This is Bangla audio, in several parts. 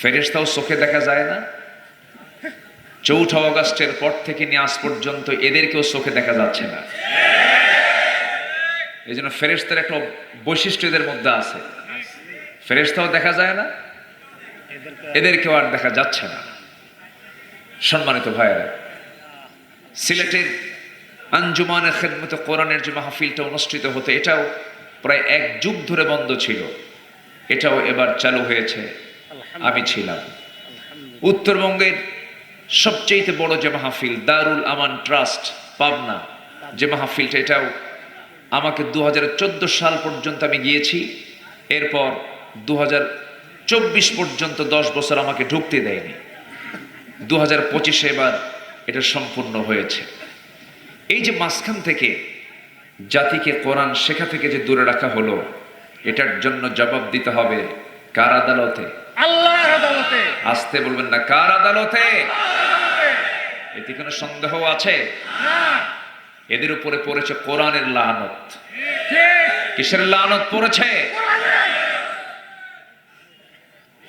ফেরেশতাও চোখে দেখা যায় না, 4 আগস্টের পর থেকে নিয়ে আজ পর্যন্ত এদেরকেও চোখে দেখা যাচ্ছে না। এই জন্য ফেরেশতার একটা বৈশিষ্ট্য এদের মধ্যে আছে, ফেরেশতাও দেখা যায় না, এদেরকেও আর দেখা যাচ্ছে না। সম্মানিত ভাইয়েরা, সিলেটের আঞ্জুমানে খেদমতে কোরআনের যে মাহফিলটা অনুষ্ঠিত হতো, এটাও প্রায় 1 যুগ ধরে বন্ধ ছিল, এটাও এবার চালু হয়েছে, আমি ছিলাম। উত্তরবঙ্গের সবচেয়ে বড় যে মাহফিল দারুল আমান ট্রাস্ট পাবনা, যে মাহফিলটা, এটাও আমাকে 2014 সাল পর্যন্ত আমি গিয়েছি, এরপর 2024 পর্যন্ত 10 বছর আমাকে ঢুকতে দেয়নি। 2025-এ এবার এটা সম্পূর্ণ হয়েছে। এই যে মাঝখান থেকে জাতিকে কোরআন শেখা থেকে যে দূরে রাখা হলো, এটার জন্য জবাব দিতে হবে কার আদালতে? আল্লাহর আদালতে। আসতে বলবেন না, কার আদালতে? এতে কোনো সন্দেহ আছে? না। এদের উপরে পড়েছে কোরআনের লানত। ঠিক। কিসের লানত পড়েছে?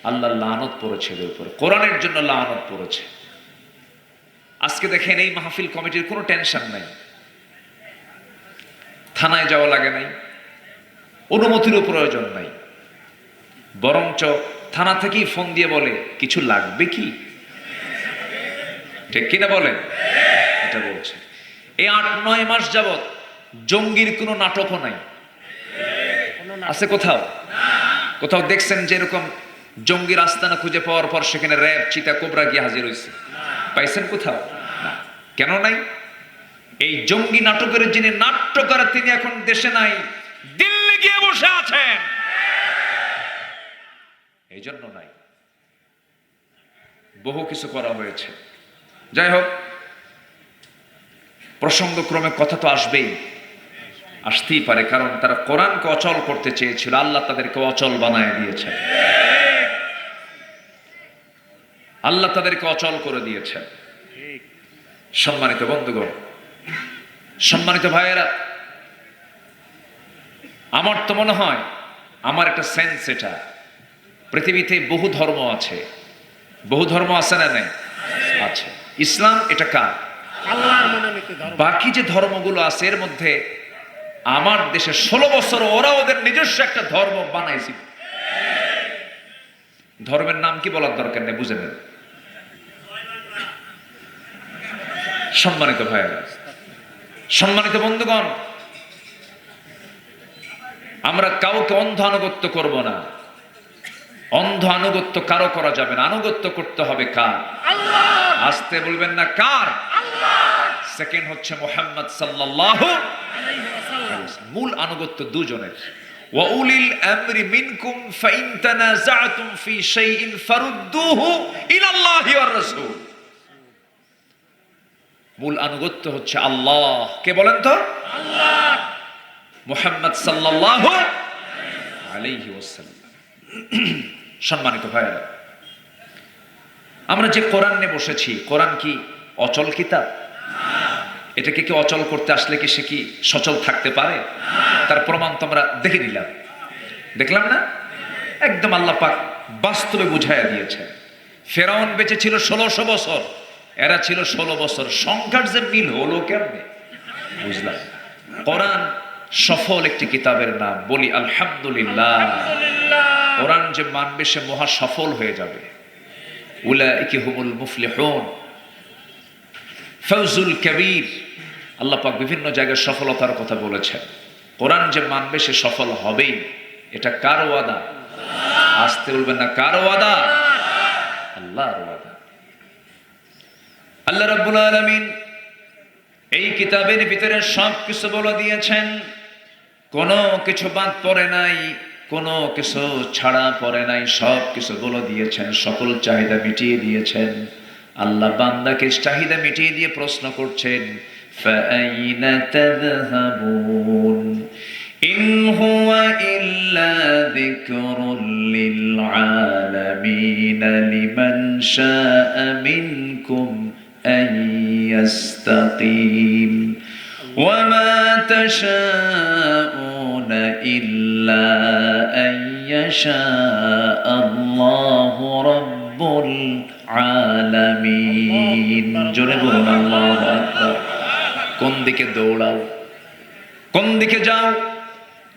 আল্লাহর লানত পড়েছে এদের উপরে, কোরআনের জন্য লানত পড়েছে। আজকে দেখেন এই মাহফিল কমিটির কোনো টেনশন নাই, থানায় যাওয়া লাগে নাই, অনুমতিরও প্রয়োজন নাই, বরঞ্চ থানা থেকেই ফোন দিয়ে বলে কিছু লাগবে কি, ঠিক কিনা বলেন? এটা বলছে। এই 8-9 মাস যাবত জঙ্গির কোনো নাটকও নাই, আছে কোথাও? কোথাও দেখছেন যে এরকম জঙ্গির আস্তানা খুঁজে পাওয়ার পর সেখানে র্যাব, চিতা, কোবরা গিয়ে হাজির হয়েছে? পাইছেন কোথাও? না। কেন নাই? এই জঙ্গি নাটকের যিনি নাট্যকার, তিনি এখন দেশে নাই, দিল্লি গিয়ে বসে আছেন, এই জন্য নাই। বহু কিছু করা হয়েছে। যাই হোক, প্রসঙ্গক্রমে কথা তো আসবেই, আসতেই পারে, কারণ তারা কোরআনকে অচল করতে চেয়েছিল, আল্লাহ তাদেরকে অচল বানায় দিয়েছেন, আল্লাহ তাদেরকে অচল করে দিয়েছেন। সম্মানিত বন্ধুগণ, সম্মানিত ভাইয়েরা, আমার তো মনে হয়, আমার একটা সেন্স, এটা পৃথিবীতে বহু ধর্ম আছে, বহু ধর্ম আছে না নাই? আছে। ইসলাম এটা কার? আল্লাহর মনোনীত ধর্ম। বাকি যে ধর্মগুলো আছে এর মধ্যে আমার দেশে 16 বছর ওরা ওদের নিজস্ব একটা ধর্ম বানাইছিল। ধর্মের নাম কি বলার দরকার নেই, বুঝে নেন। সম্মানিত ভাইয়েরা, সম্মানিত বন্ধুগণ, আমরা কাউকে অন্ধ আনুগত্য করব না, অন্ধ আনুগত্য কারো করা যাবে না, আনুগত্য করতে হবে কার? আল্লাহ। আসতে বলবেন না, কার? আল্লাহ। সেকেন্ড হচ্ছে মুহাম্মদ সাল্লাল্লাহু আলাইহি ওয়াসাল্লাম। মূল আনুগত্য দুজনের। ওয়া উলিল আমরি মিনকুম ফাইন তানাযাতুম ফি শাইইন ফারুদ্দুহু ইলাল্লাহি ওয়ার রাসূল। মূল আনুগত্য হচ্ছে আল্লাহ, কে বলেন তো? আল্লাহ। মুহাম্মদ সাল্লাল্লাহু আলাইহি ওয়াসাল্লাম। সম্মানিত ভাইরা, আমরা যে কোরআন নিয়ে বসেছি, কোরআন কি অচল কিতাব? এটাকে কি অচল করতে আসলে কি সে কি সচল থাকতে পারে? তার প্রমাণ তো আমরা দেখে নিলাম, দেখলাম না? একদম আল্লাহ পাক বাস্তবে বুঝাইয়া দিয়েছে। ফেরাউন বেঁচে ছিল 1600 বছর, এরা ছিল 16 বছর, সংখ্যার যে মিল হলো কেমনে বুঝলাম। কোরআন সফল একটি কিতাবের নাম, বলি আলহামদুলিল্লাহ। কোরআন যে মানবে সে মহা সফল হয়ে যাবে। উলাইকা হুমুল মুফলিহুন, ফৌজুল কবির। আল্লাহ পাক বিভিন্ন জায়গায় সফলতার কথা বলেছেন। কোরআন যে মানবে সে সফল হবেই, এটা কার ওয়াদা? আসতে বলবেন না, কার ওয়াদা? আল্লাহর ওয়াদা। আল্লাহ রাব্বুল আলামিন এই কিতাবের ভিতরে সব কিছু বলে দিয়েছেন, কোনো কিছু বাদ পড়ে নাই, কোনো কিছু ছাড়া পড়ে নাই, সব কিছু বলে দিয়েছেন, সকল চাহিদা মিটিয়ে দিয়েছেন। আল্লাহ বান্দাকে চাহিদা মিটিয়ে দিয়ে প্রশ্ন করছেন, ফাআইনা তাযহাবুন ইন হুয়া ইল্লা যিকরুল লিল আলামিন লিমান শাআ মিনকুম আন ইয়াস্তাকিম ওয়া মা তাশাউনা ইল্লা আন يشاء الله رب العالمين জোরে বলুন আল্লাহু আকবার। কোন দিকে দৌড়াও, কোন দিকে যাও?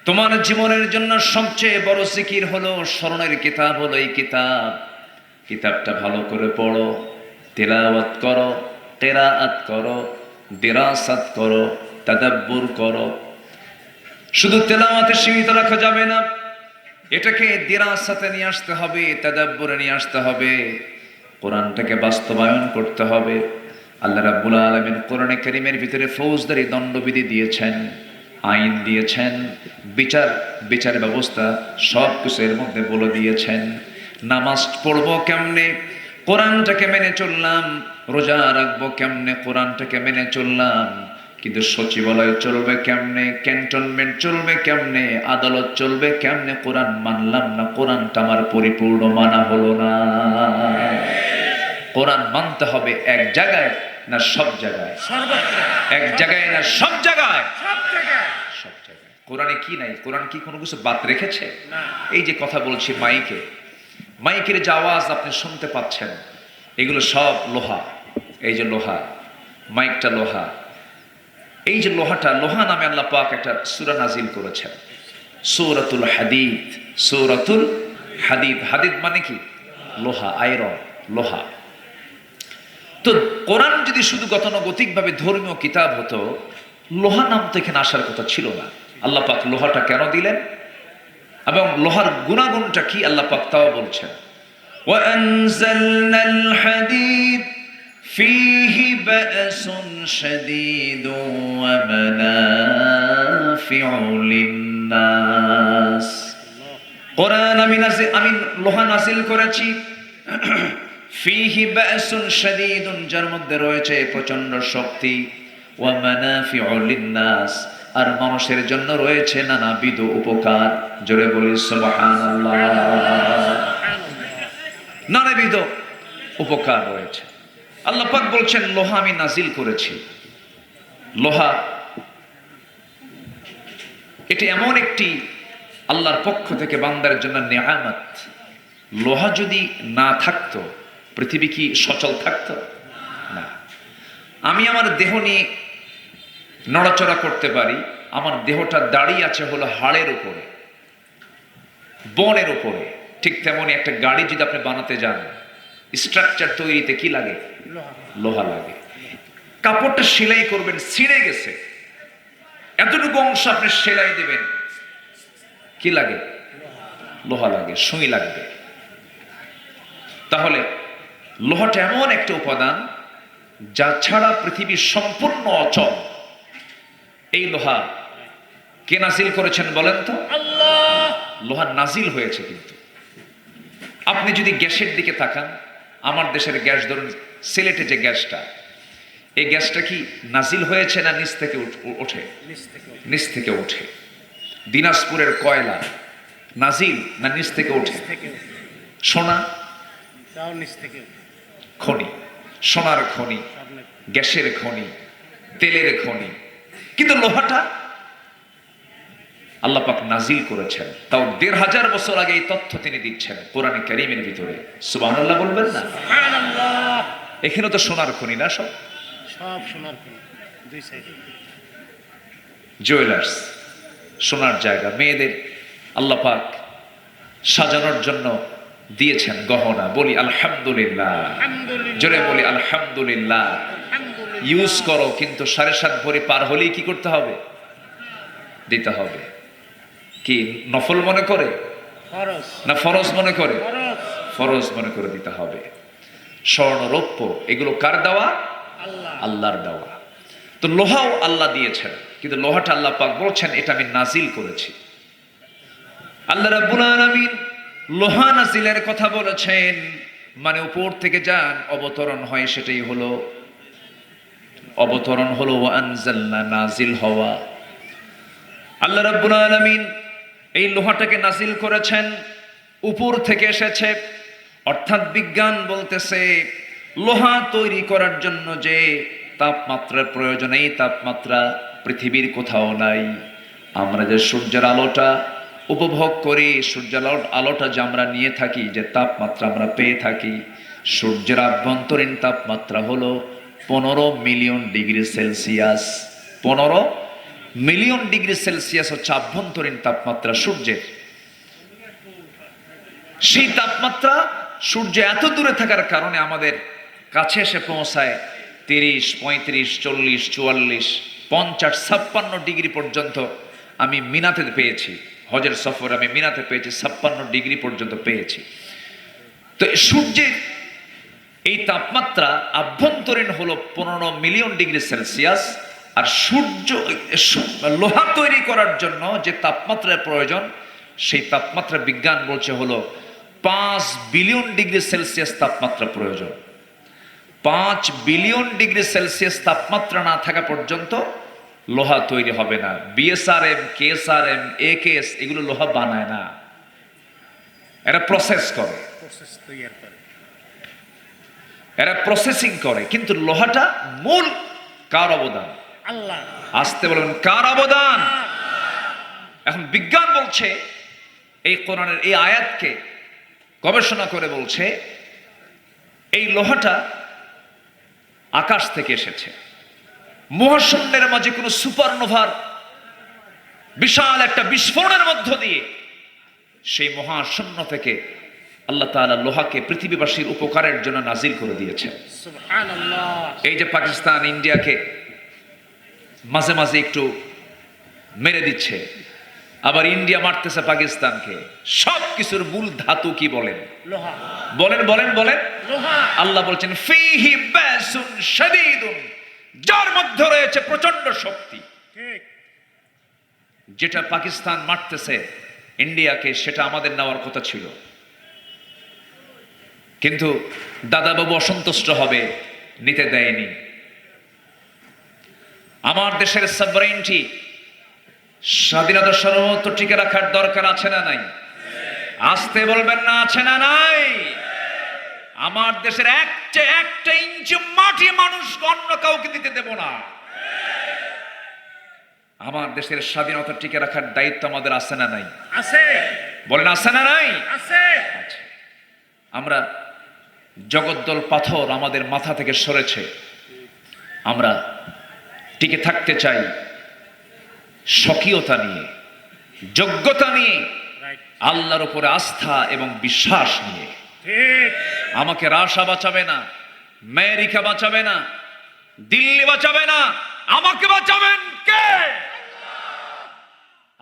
তোমার জীবনের জন্য সবচেয়ে বড় জিকির হলো, স্মরণের কিতাব হলো এই কিতাব। কিতাবটা ভালো করে পড়ো, তিলাওয়াত করো, কিরাআত করো, দিরাসাত করো, তাদাব্বুর করো। শুধু তেলাওয়াতে সীমিত রাখা যাবে না, এটাকে দিরাসাতে নিয়ে আসতে হবে, তাদাব্বুরে নিয়ে আসতে হবে, কোরআনটাকে বাস্তবায়ন করতে হবে। আল্লাহ রাব্বুল আলামিন কোরআনে কারীমের ভিতরে ফৌজদারি দণ্ডবিধি দিয়েছেন, আইন দিয়েছেন, বিচার ব্যবস্থা সব কিছু এর মধ্যে বলে দিয়েছেন। নামাজ পড়বো কেমনে, কোরআনটাকে মেনে চললাম। রোজা রাখবো কেমনে, কোরআনটাকে মেনে চললাম। কিন্তু সচিবালয় চলবে কেমনে, ক্যান্টনমেন্ট চলবে কেমনে, আদালত চলবে কেমনে, কোরআন মানলাম না, কোরআনটা আমার পরিপূর্ণ মানা হলো না। কোরআন মানতে হবে এক জায়গায় না সব জায়গায়, সর্বত্র, এক জায়গায় না সব জায়গায়, সব জায়গায়। সব জায়গায়। কোরআনে কি নাই? কোরআন কি কোনো কিছু বাদ রেখেছে? না। এই যে কথা বলছি মাইকের যে আওয়াজ আপনি শুনতে পাচ্ছেন, এগুলো সব লোহা। এই যে লোহা, মাইকটা লোহা। এই যে লোহা নামে আল্লাহ পাক একটা সূরা নাজিল করেছেন, সূরাতুল হাদীদ। সূরাতুল হাদীদ, হাদীদ মানে কি? লোহা, আয়রন, লোহা। তো কোরআন যদি শুধু গতানুগতিক ভাবে ধর্মীয় কিতাব হতো, লোহা নাম তো এখানে আসার কথা ছিল না। আল্লাহ পাক লোহাটা কেন দিলেন এবং লোহার গুণাগুণটা কি আল্লাহ পাক তাও বলছেন। وَأَنزَلْنَا الْحَدِيدَ فِيهِ بَأْسٌ شَدِيدٌ وَمَنَافِعُ لِلنَّاسِ। কোরআন আমি লোহা নাজিল করেছি, ফিহি বাসুন শাদীদুন, যার মধ্যে রয়েছে প্রচন্ড শক্তি, ওয়া মানাফিউ লিন-নাস, আর মানুষের জন্য রয়েছে নানাবিধ উপকার। জোরে বলি সুবহানাল্লাহ। নানাবিধ উপকার রয়েছে। আল্লাহ পাক বলছেন লোহা আমি নাজিল করেছি। লোহা এটা এমন একটি আল্লাহর পক্ষ থেকে বান্দার জন্য নিয়ামত। লোহা যদি না থাকতো পৃথিবী কি সচল থাকতো? না। আমি আমার দেহ নিয়ে নড়াচড়া করতে পারি, আমার দেহটা দাঁড়িয়ে আছে হলো হাড়ের উপরে, বনের উপরে। ঠিক তেমনি একটা গাড়ি যদি আপনি বানাতে যান, স্ট্রাকচার তৈরিতে কি লাগে? লোহা লাগে। কাপড়টা সেলাই করবেন, ছিঁড়ে গেছে, এতটুকু অংশ আপনি সেলাই দেবেন, কি লাগে? লোহা লাগে, সুই লাগবে। তাহলে লোহাটা এমন একটা উপাদান যা ছাড়া পৃথিবী সম্পূর্ণ অচল। এই লোহা কে নাজিল করেছেন বলেন তো? আল্লাহ। লোহা নাজিল হয়েছে। কিন্তু আপনি যদি গ্যাসের দিকে তাকান, আমার দেশের গ্যাস ধরুন, সিলেটে যে গ্যাসটা, এই গ্যাসটা কি নাজিল হয়েছে না নিচ থেকে ওঠে? নিচ থেকে ওঠে। দিনাজপুরের কয়লা নাজিল না নিচ থেকে ওঠে? সোনা, খনি, সোনার খনি, গ্যাসের খনি, তেলের খনি। কিন্তু লোহাটা আল্লাহ পাক নাজিল করেছেন, তাও ১৫০০ বছর আগে এই তথ্য তিনি দিচ্ছেন কোরআনে কারীমের ভিতরে। সুবহানাল্লাহ বলবেন না? সুবহানাল্লাহ। এখানে তো সোনার খনি না, সব সোনার খনি, দুই সাইডে জুয়েলার্স, সোনার জায়গা। মেয়েদের আল্লাহ পাক সাজানোর জন্য দিয়েছেন গহনা। বলি আলহামদুলিল্লাহ, জোরে বলি আলহামদুলিল্লাহ। ইউজ করো, কিন্তু ৭.৫ ভরি পার হলেই কি করতে হবে? দিতে হবে। কি নফল মনে করে না ফরজ মনে করে? ফরজ মনে করে দিতে হবে। স্বর্ণ, রৌপ্য এগুলো কার দেওয়া? আল্লাহর দেওয়া। তো লোহাও আল্লাহ দিয়েছেন, কিন্তু লোহাটা আল্লাহ পাক বলছেন এটা আমি নাজিল করেছি। আল্লাহ রাব্বুল আলামিন লোহা নাজিলের কথা বলেছেন, মানে উপর থেকে যান অবতরণ হয়, সেটাই হলো অবতরণ, হলো ওয়া আনজালনা, নাজিল হওয়া। আল্লাহ রাব্বুল আলামিন এই লোহাটাকে নাজিল করেছেন, উপর থেকে এসেছে। অর্থাৎ বিজ্ঞান বলতেছে লোহা তৈরি করার জন্য যে তাপমাত্রার প্রয়োজন, এই তাপমাত্রা পৃথিবীর কোথাও নাই। আমরা যে সূর্যের আলোটা উপভোগ করি, সূর্যালোর আলোটা যে আমরা নিয়ে থাকি, যে তাপমাত্রা আমরা পেয়ে থাকি, সূর্যের আভ্যন্তরীণ তাপমাত্রা হলো 15 million degree Celsius. 15 million degree Celsius হচ্ছে আভ্যন্তরীণ তাপমাত্রা সূর্যের। সেই তাপমাত্রা সূর্য এত দূরে থাকার কারণে আমাদের কাছে এসে পৌঁছায় 30, 35, 40, 44, 50, 56 ডিগ্রি পর্যন্ত। আমি মিনাতে পেয়েছি, হজের সফর আমি মিনাতে পেয়েছি, 56 ডিগ্রি পর্যন্ত পেয়েছি। তো সূর্যের এই তাপমাত্রা আভ্যন্তরীণ হলো 15 মিলিয়ন ডিগ্রি সেলসিয়াস। আর লোহা তৈরি করার জন্য যে তাপমাত্রার প্রয়োজন, সেই তাপমাত্রা বিজ্ঞান বলছে হলো 5 বিলিয়ন ডিগ্রি সেলসিয়াস তাপমাত্রা প্রয়োজন। 5 বিলিয়ন ডিগ্রি সেলসিয়াস তাপমাত্রা না থাকা পর্যন্ত লোহা তৈরি হবে না। বিএসআরএম, কেএসআরএম, একেএস এগুলো লোহা বানায় না, এরা প্রসেস করে, প্রসেস তৈরি করে, এরা প্রসেসিং করে। কিন্তু লোহাটা মূল কার অবদান? আল্লাহ। আসতে বলবেন কার অবদান? এখন বিজ্ঞান বলছে, এই কোরআনের এই আয়াতকে গবেষণা করে বলছে, এই লোহাটা আকাশ থেকে এসেছে। মহাশূন্যের মাঝে কোনো সুপারনোভার বিশাল একটা বিস্ফোরণের মধ্য দিয়ে সেই মহাশূন্য থেকে আল্লাহ তাআলা লোহাকে পৃথিবীবাসীর উপকারের জন্য নাজিল করে দিয়েছেন। সুবহানাল্লাহ। এই যে পাকিস্তান ইন্ডিয়াকে মাঝে মাঝে একটু মেরে দিচ্ছে, আবার ইন্ডিয়া মারতেছে পাকিস্তানকে, সব কিছুর মূল ধাতু কি বলেন? লোহা। বলেন বলেন বলেন। লোহা। আল্লাহ বলছেন ফীহি বাসুন শাদীদুন, যার মধ্যে রয়েছে প্রচন্ড শক্তি। ঠিক। যেটা পাকিস্তান মারতেছে ইন্ডিয়াকে, সেটা আমাদের নেওয়ার কথা ছিল, কিন্তু দাদাবাবু অসন্তুষ্ট হবে, নিতে দেয়নি। আমার দেশের সাবরেইনটি, স্বাধীনতা সর্বত্র টিকে রাখার দরকার আছে না নাই? আসতে বলবেন না, আছে না নাই? আমার দেশের একটা ইঞ্চি মাটি মানুষ অন্য কাউকে দিতে দেব না। আমার দেশের স্বাধীনতা টিকে রাখার দায়িত্ব আমাদের আছে না নাই? আছে। বলেন আছে না নাই? আছে। আচ্ছা, আমরা জগদ্দল পাথর আমাদের মাথা থেকে সরেছে, আমরা টিকে থাকতে চাই স্বকীয়তা নিয়ে, যোগ্যতা নিয়ে, রাইট। আল্লাহর উপরে আস্থা এবং বিশ্বাস নিয়ে। ঠিক। আমাকে রাশা বাঁচাবে না, আমেরিকা বাঁচাবে না, দিল্লি বাঁচাবে না, আমাকে বাঁচাবেন কে?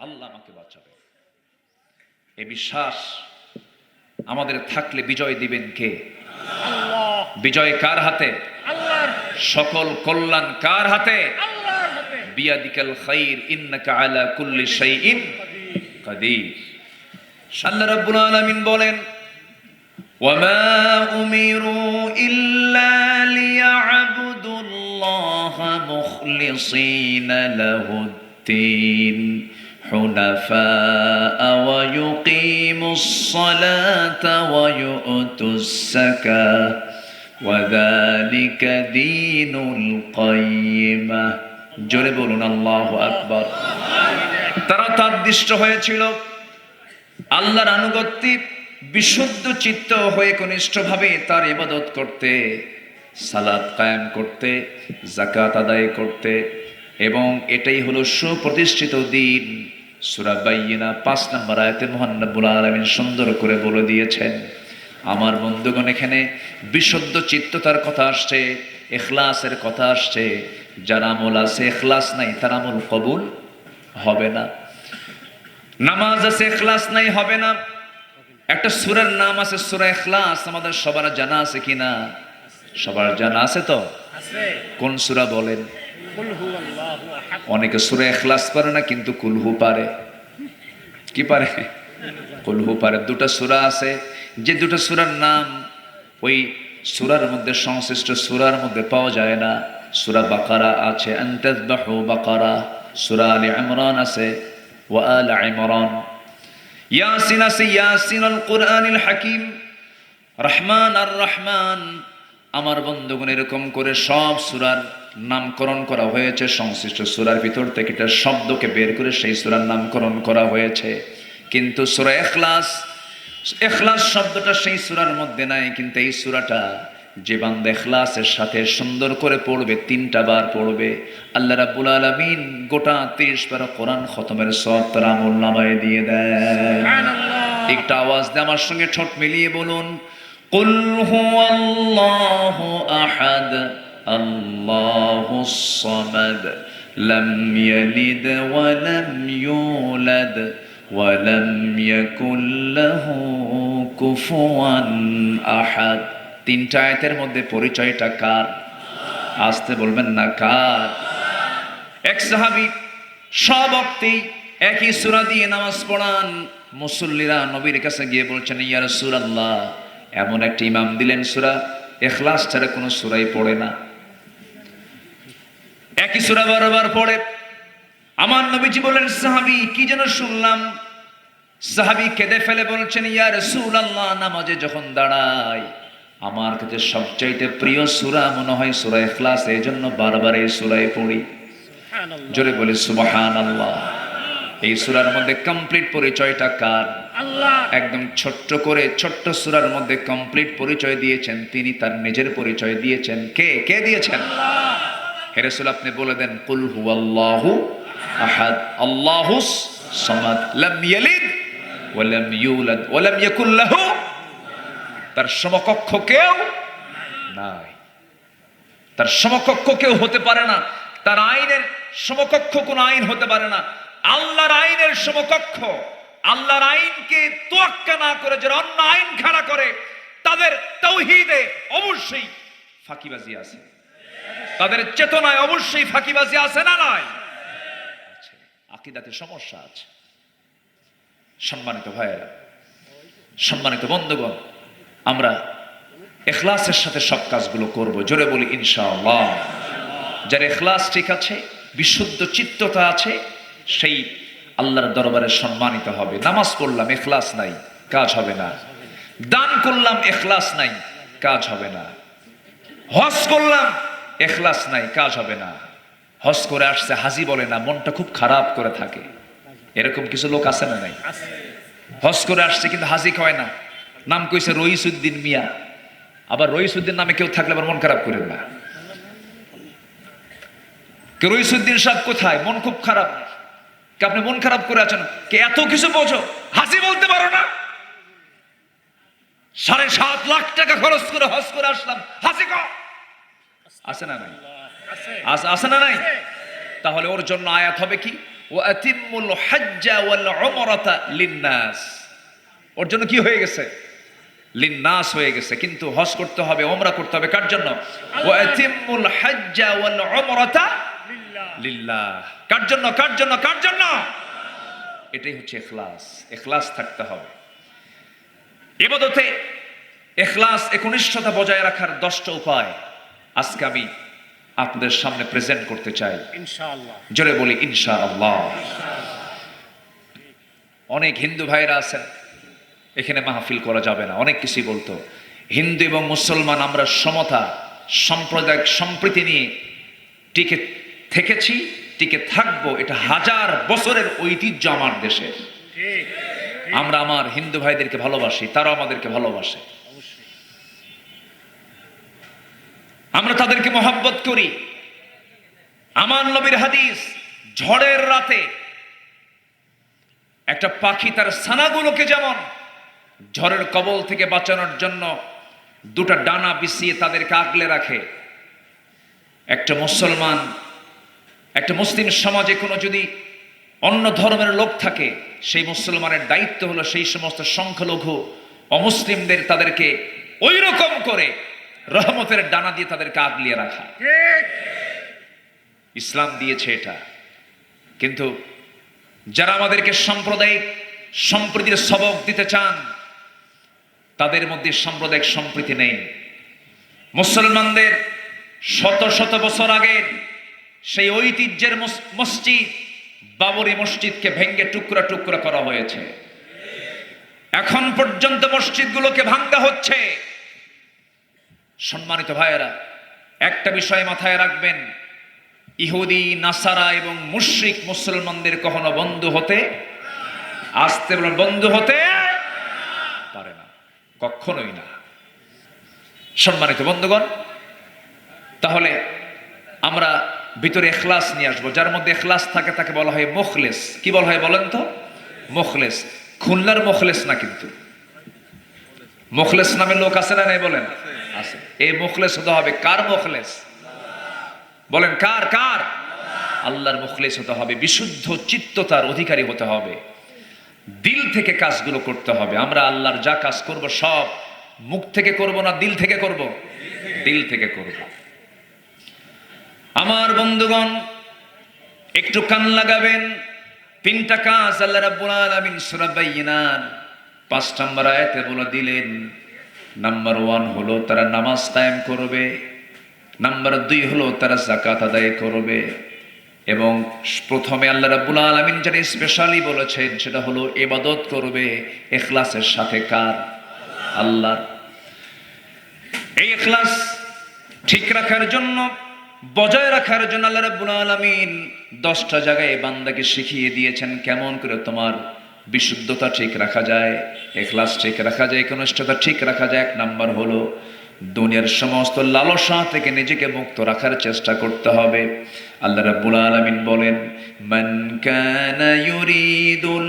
আল্লাহ আমাকে বাঁচাবে। এই বিশ্বাস আমাদের থাকলে বিজয় দিবেন কে? আল্লাহ। বিজয় কার হাতে? আল্লাহর। সকল কল্যাণ কার হাতে? আল্লাহর হাতে। বিয়াদিকাল খাইর ইন্নাকা আলা কুল্লি শাইইন কাদির। আল্লাহ রাব্বুল আলামিন বলেন, ওয়ামা উমিরু ইল্লা লিয়া'বুদুল্লাহা মুখলিসিনা লাহুদ-দীন হুনাফা ওয়া ইউকিমুস সালাতা ওয়া ইউতুস যাকাত ওয়া যালিকা দীনুল কাইয়্যিমা। জোরে বলুন আল্লাহু আকবার। তারা তাদৃষ্ট হয়েছিল আল্লাহর আনুগত্যে বিশুদ্ধ চিত্ত হয়ে কনিষ্ঠভাবে তার ইবাদত করতে, সালাত কায়েম করতে, যাকাত আদায় করতে, এবং এটাই হলো সুপ্রতিষ্ঠিত দ্বীন। সূরা বাইয়িনা 5 নম্বর আয়াতে মহান রব্বুল আলামিন সুন্দর করে বলে দিয়েছেন। আমার বন্ধুগণ, এখানে বিশুদ্ধ চিত্ততার কথা আসছে, ইখলাসের কথা আসছে। যার আমল আছে ইখলাস নাই, তার আমল কবুল হবে না। নামাজ আছে ইখলাস নাই, হবে না। একটা সূরার নাম আছে সূরা ইখলাস, আমাদের সবার জানা আছে কিনা? সবার জানা আছে তো? আছে। কোন সূরা বলেন? কুল হুয়াল্লাহু আহাদ। অনেকে সূরা ইখলাস পারে না, কিন্তু কুলহু পারে। কি পারে? কুলহু পারে। দুটো সূরা আছে, যে দুটো সূরার নাম ওই সূরার মধ্যে, সংশ্লিষ্ট সূরার মধ্যে পাওয়া যায় না। সূরা বাকারা আছে, আনতাযবাহু বাকারা। সূরা আলে ইমরান আছে, ওয়া আলে ইমরান। ইয়াসিন আছে, ইয়াসিনুল কুরআনিল হাকিম। রহমান আর রহমান। আমার বন্ধুগণ, এরকম করে সব সূরার নামকরণ করা হয়েছে। সংশ্লিষ্ট সূরার ভিতর থেকে একটা শব্দকে বের করে সেই সূরার নামকরণ করা হয়েছে। কিন্তু সূরা ইখলাস, ইখলাস শব্দটা সেই সূরার মধ্যে নাই, কিন্তু এই সূরাটা যে বান্দা ইখলাসের সাথে সুন্দর করে পড়বে, 3টা বার পড়বে, আল্লাহ রাব্বুল আলামিন গোটা 30 বার কোরআন খতমের সওয়াব তার আমলনামায় দিয়ে দেয়। সুবহানাল্লাহ। একটা আওয়াজ দিয়ে আমার সঙ্গে ঠোঁট মিলিয়ে বলুন, কুল হুয়াল্লাহু আহাদ আল্লাহুস সামাদ লাম ইয়ালিদ ওয়া লাম ইউলাদ ওয়া লাম ইয়াকুল লাহু কুফুয়ান আহাদ। 3টা আয়াতের মধ্যে পরিচয়টা কার? আসতে বলবেন না, কার? এক সাহাবী সব ওয়াক্তেই একই সূরা দিয়ে নামাজ পড়ান। মুসল্লিরা নবীর কাছে গিয়ে বলছেন, ইয়া রাসূলুল্লাহ, এমন একটা ইমাম দিলেন সূরা ইখলাস ছাড়া কোনো সূরাই পড়ে না, একই সূরা বারবার পড়ে। আমার নবীজি বলেন, সাহাবী কি যেন শুনলাম? সাহাবী কেঁদে ফেলে বলছেন, ইয়া রাসূলুল্লাহ, নামাজে যখন দাঁড়াই আমার কাছে সবচাইতে প্রিয় সূরা মনে হয় সূরা ইখলাস, এজন্য বারবার এই সূরায় পড়ি। সুবহানাল্লাহ। জোরে বলে সুবহানাল্লাহ। এই সূরার মধ্যে কমপ্লিট পরিচয়টা কার? আল্লাহ। একদম ছোট্ট করে ছোট্ট সূরার মধ্যে কমপ্লিট পরিচয় দিয়েছেন তিনি, তার নিজের পরিচয় দিয়েছেন। কে কে দিয়েছেন? হে রাসূল, আপনি বলে দেন, কুল হুয়াল্লাহু আহাদ আল্লাহুস সামাদ লাম ইয়ালিদ ওয়া লাম ইউলাদ ওয়া লাম ইয়াকুল লাহু, তার সমকক্ষ কেউ নাই, তার সমকক্ষ কেউ হতে পারে না, তার আইনের সমকক্ষ কোন আইন হতে পারে না। আল্লাহর আইনের সমকক্ষ, আল্লাহর আইনকে তোয়াক্কা না করে যারা অন্য আইন খাড়া করে, তাদের তাওহীদে অবশ্যই ফাঁকিবাজি আছে, তাদের চেতনায় অবশ্যই ফাঁকিবাজি আছে না নাই? আছে। আকীদাতে সমস্যা আছে। সম্মানিত ভাইয়েরা, সম্মানিত বন্ধুগণ, আমরা ইখলাসের সাথে সব কাজগুলো করব। জোরে বলি ইনশাআল্লাহ। যার ইখলাস ঠিক আছে, বিশুদ্ধ চিত্ততা আছে, সেই আল্লাহর দরবারে সম্মানিত হবে। নামাজ পড়লাম ইখলাস নাই, কাজ হবে না। দান করলাম ইখলাস নাই, কাজ হবে না। হজ করলাম ইখলাস নাই, কাজ হবে না। হজ করে আসছে হাজি বলে না, মনটা খুব খারাপ করে থাকে। এরকম কিছু লোক আছে না নাই? হজ করে আসছে কিন্তু হাজি কয় না, নাম কইছে রইসউদ্দিন মিয়া। আবার রইসউদ্দিন নামে কেউ থাকলে আবার মন খারাপ করেন না। কে রইসউদ্দিন সাহেব কোথায়? মন খুব খারাপ। কে আপনি মন খারাপ করে আছেন? কে এত কিছু বোঝো, হাজি বলতে পারো না? 7.5 লাখ টাকা খরচ করে হজ করে আসলাম, হাজি কও। আছে না নাই? আছে না নাই? তাহলে ওর জন্য আয়াত হবে কি? ওয়া আতিমুল হাজ্জা ওয়াল উমরাতা লিন্নাস। ওর জন্য কি হয়ে গেছে? লিন্নাস হয়ে গেছে। কিন্তু হজ করতে হবে, উমরা করতে হবে কার জন্য? ওয়া আতিমুল হাজ্জা ওয়াল উমরাতা লিল্লাহ। কার জন্য? কার জন্য? কার জন্য? এটাই হচ্ছে ইখলাস। ইখলাস থাকতে হবে ইবাদতে। ইখলাস, একনিষ্ঠতা বজায় রাখার 10টা উপায় আজকে আমি আপনাদের সামনে প্রেজেন্ট করতে চাই ইনশাআল্লাহ। জোরে বলি ইনশাআল্লাহ। অনেক হিন্দু ভাইরা আছেন, এখানে মাহফিল করা যাবে না, অনেক কিছুই বলতো। হিন্দু এবং মুসলমান আমরা সমতা, সাম্প্রদায়িক সম্প্রীতি নিয়ে টিকে থেকেছি, টিকে থাকবো। এটা 1000 বছরের ঐতিহ্য আমার দেশের। ঠিক। আমরা আমার হিন্দু ভাইদেরকে ভালোবাসি, তারা আমাদেরকে ভালোবাসে, আমরা তাদেরকে মহব্বত করি। আমার নবীর হাদিস, ঝড়ের রাতে একটা পাখি তার ছানাগুলোকে যেমন ঝড়ের কবল থেকে বাঁচানোর জন্য 2টা ডানা বিছিয়ে তাদেরকে আগলে রাখে, একটা মুসলমান, একটা মুসলিম সমাজে কোনো যদি অন্য ধর্মের লোক থাকে, সেই মুসলমানের দায়িত্ব হলো সেই সমস্ত সংখ্যালঘু অমুসলিমদের তাদেরকে ওই রকম করে রহমতের ডানা দিয়ে তাদেরকে আগলিয়ে রাখা। ঠিক। ইসলাম দিয়েছে এটা। কিন্তু যারা আমাদেরকে সাম্প্রদায়িক সম্প্রীতির সবক দিতে চান, তাদের মধ্যে সাম্প্রদায়িক সম্প্রীতি নেই। মুসলমানদের শত শত বছর আগের সেই ঐতিহ্যের মসজিদ, বাবরি মসজিদকে ভেঙ্গে টুকরা টুকরা করা হয়েছে। এখন পর্যন্ত মসজিদগুলোকে ভাঙা হচ্ছে। সম্মানিত ভাইয়েরা, একটা বিষয় মাথায় রাখবেন, ইহুদি, নাসারা এবং মুশরিক মুসলমানদের কখনো বন্ধু হতে আসতে বলেন বন্ধু হতে পারে না, কখনোই না। সম্মানিত বন্ধুগণ, তাহলে আমরা ভিতরে ইখলাস নিয়ে আসবো। যার মধ্যে ইখলাস থাকে তাকে বলা হয় মুখলেস। কি বলা হয় বলেন তো? মুখলেস। খুলনার মুখলেস না, কিন্তু মুখলেস নামে লোক আছে না নাই বলেন? আছে। এই মুখলেস হতে হবে কার মুখলেস? বলেন কার? কার? আল্লাহর মুখলেস হতে হবে, বিশুদ্ধ চিত্ততার অধিকারী হতে হবে, দিল থেকে কাজগুলো করতে হবে। আমরা আল্লাহর যা কাজ করব সব মুখ থেকে করব না দিল থেকে করব? দিল থেকে করব। আমার বন্ধুগণ, একটু কান লাগাবেন। তিনটা কাজ আল্লাহ রাব্বুল আলামিন সূরা বাইয়িনার ৫ নম্বর আয়াতে বলে দিলেন। নাম্বার 1 হলো তারা নামাজ কায়েম করবে, নাম্বার 2 হলো তারা যাকাত আদায় করবে, এবং প্রথমে আল্লাহ রাব্বুল আলামিন যেটা স্পেশালি বলেছেন সেটা হলো ইবাদত করবে ইখলাসের সাথে। কার? আল্লাহর। এই ইখলাস ঠিক রাখার জন্য, বজায় রাখার জন্য আল্লাহ রাব্বুল আলামিন 10টা জায়গায় বান্দাকে শিখিয়ে দিয়েছেন কেমন করে তোমার বিশুদ্ধতা ঠিক রাখা যায়, ইখলাস ঠিক রাখা যায়, একনিষ্ঠতা ঠিক রাখা যায়। 1 নাম্বার হলো দুনিয়ার সমস্ত লালসা থেকে নিজেকে মুক্ত রাখার চেষ্টা করতে হবে। আল্লাহ রাব্বুল আলামিন বলেন, মান কানা ইউরিদুল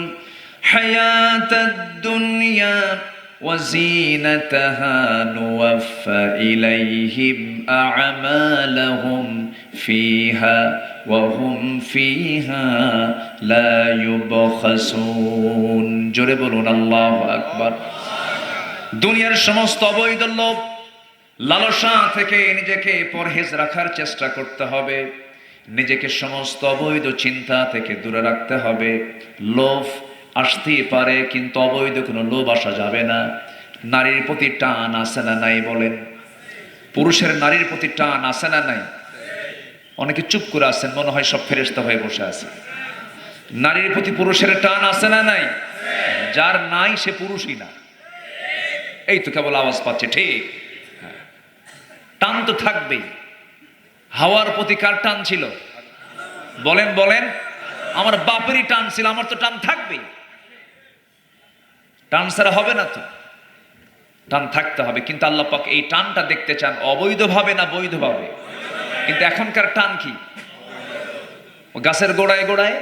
হায়াতাদ দুনিয়া وزينتها نوفى إليهم أعمالهم فيها وهم فيها لا يبخسون। জোরে বলুন আল্লাহু আকবার। দুনিয়ার সমস্ত অবৈধ লোভ লালসা থেকে নিজেকে পরহেজ রাখার চেষ্টা করতে হবে, নিজেকে সমস্ত অবৈধ চিন্তা থেকে দূরে রাখতে হবে। লোভ আসতেই পারে কিন্তু অবৈধ কোনো লোভ আসা যাবে না। নারীর প্রতি টান আছে না নাই বলেন? পুরুষের নারীর প্রতি টান আছে না নাই? অনেকে চুপ করে আছেন, মনে হয় সব ফেরেশতা হয়ে বসে আছে। নারীর প্রতি পুরুষের টান আছে না নাই? যার নাই সে পুরুষই না। এই তো কেবল আওয়াজ পাচ্ছে, ঠিক? টান তো থাকবেই। হাওয়ার প্রতি কার টান ছিল? বলেন বলেন। আমার বাপেরই টান ছিল, আমার তো টান থাকবেই। টান ছাড়া হবে না তো, টান থাকতে হবে। কিন্তু আল্লাহ পাক এই টানটা দেখতে চান অবৈধভাবে না বৈধভাবে? কিন্তু এখনকার টান কি? গাছের গোড়ায় গোড়ায়,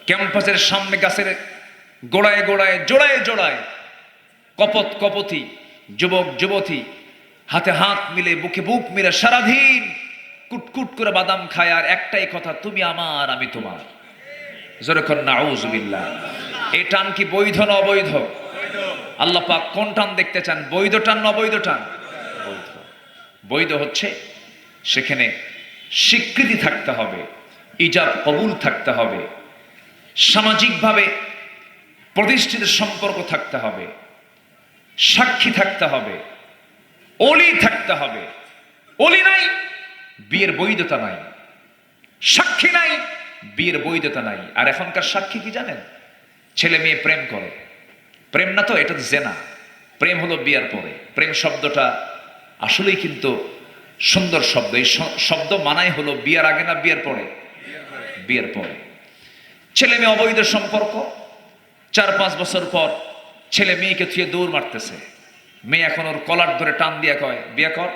ক্যাম্পাসের সামনে গাছের গোড়ায় গোড়ায়, জোড়ায় জোড়ায় কপত কপতি যুবক যুবতী হাতে হাত মিলে বুকে বুক মিলে সারাদিন কুটকুট করে বাদাম খায়, আর একটাই কথা, তুমি আমার আমি তোমার। যেরকম নাউজুবিল্লাহ। এই টান কি বৈধ না অবৈধ? আল্লাহ পাক কোন টান দেখতে চান? বৈধ টান না অবৈধ টান? বৈধ। বৈধ হচ্ছে সেখানে স্বীকৃতি থাকতে হবে, ইজাব কবুল থাকতে হবে, সামাজিকভাবে প্রতিষ্ঠিত সম্পর্ক থাকতে হবে, সাক্ষী থাকতে হবে, ওলি থাকতে হবে। ওলি নাই, বিয়ের বৈধতা নাই। সাক্ষী নাই, বিয়ের বৈধতা নাই। আর এখনকার সাক্ষী কি জানেন? ছেলে মেয়ে প্রেম করে। প্রেম না তো, এটা জেনা। প্রেম হলো বিয়ের পরে। প্রেম শব্দটা আসলেই কিন্তু সুন্দর শব্দ। এই শব্দ মানাই হলো বিয়ের আগে না বিয়ের পরে? বিয়ের পরে। ছেলে মেয়ে অবৈধ সম্পর্ক। 4-5 বছর পর ছেলে মেয়েকে থুয়ে দৌড় মারতেছে। মেয়ে এখন ওর কলার ধরে টান দিয়ে কয়, বিয়ে কর।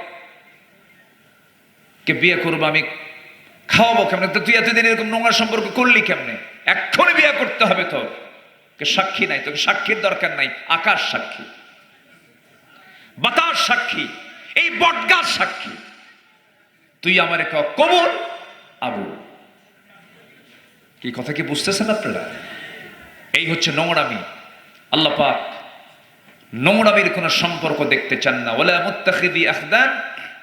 কে বিয়ে করবো? আমি খাওয়াবো কেমনে? তুই এতদিন এরকম নোংরা সম্পর্ক করলি কেমনে? এক্ষুনি বিয়ে করতে হবে তোর। কে সাক্ষী নাই? তোকে সাক্ষীর দরকার নাই। আকাশ সাক্ষী, বাতাস সাক্ষী, এই বটগাছ সাক্ষী। তুই আমারে কবর আবু। কি কথা কি বুঝতেছেন আপনারা? এই হচ্ছে নোংরামি। আল্লাহ পাক নোংরামির কোন সম্পর্ক দেখতে চান না। ওয়ালা মুত্তাখিদি আখদান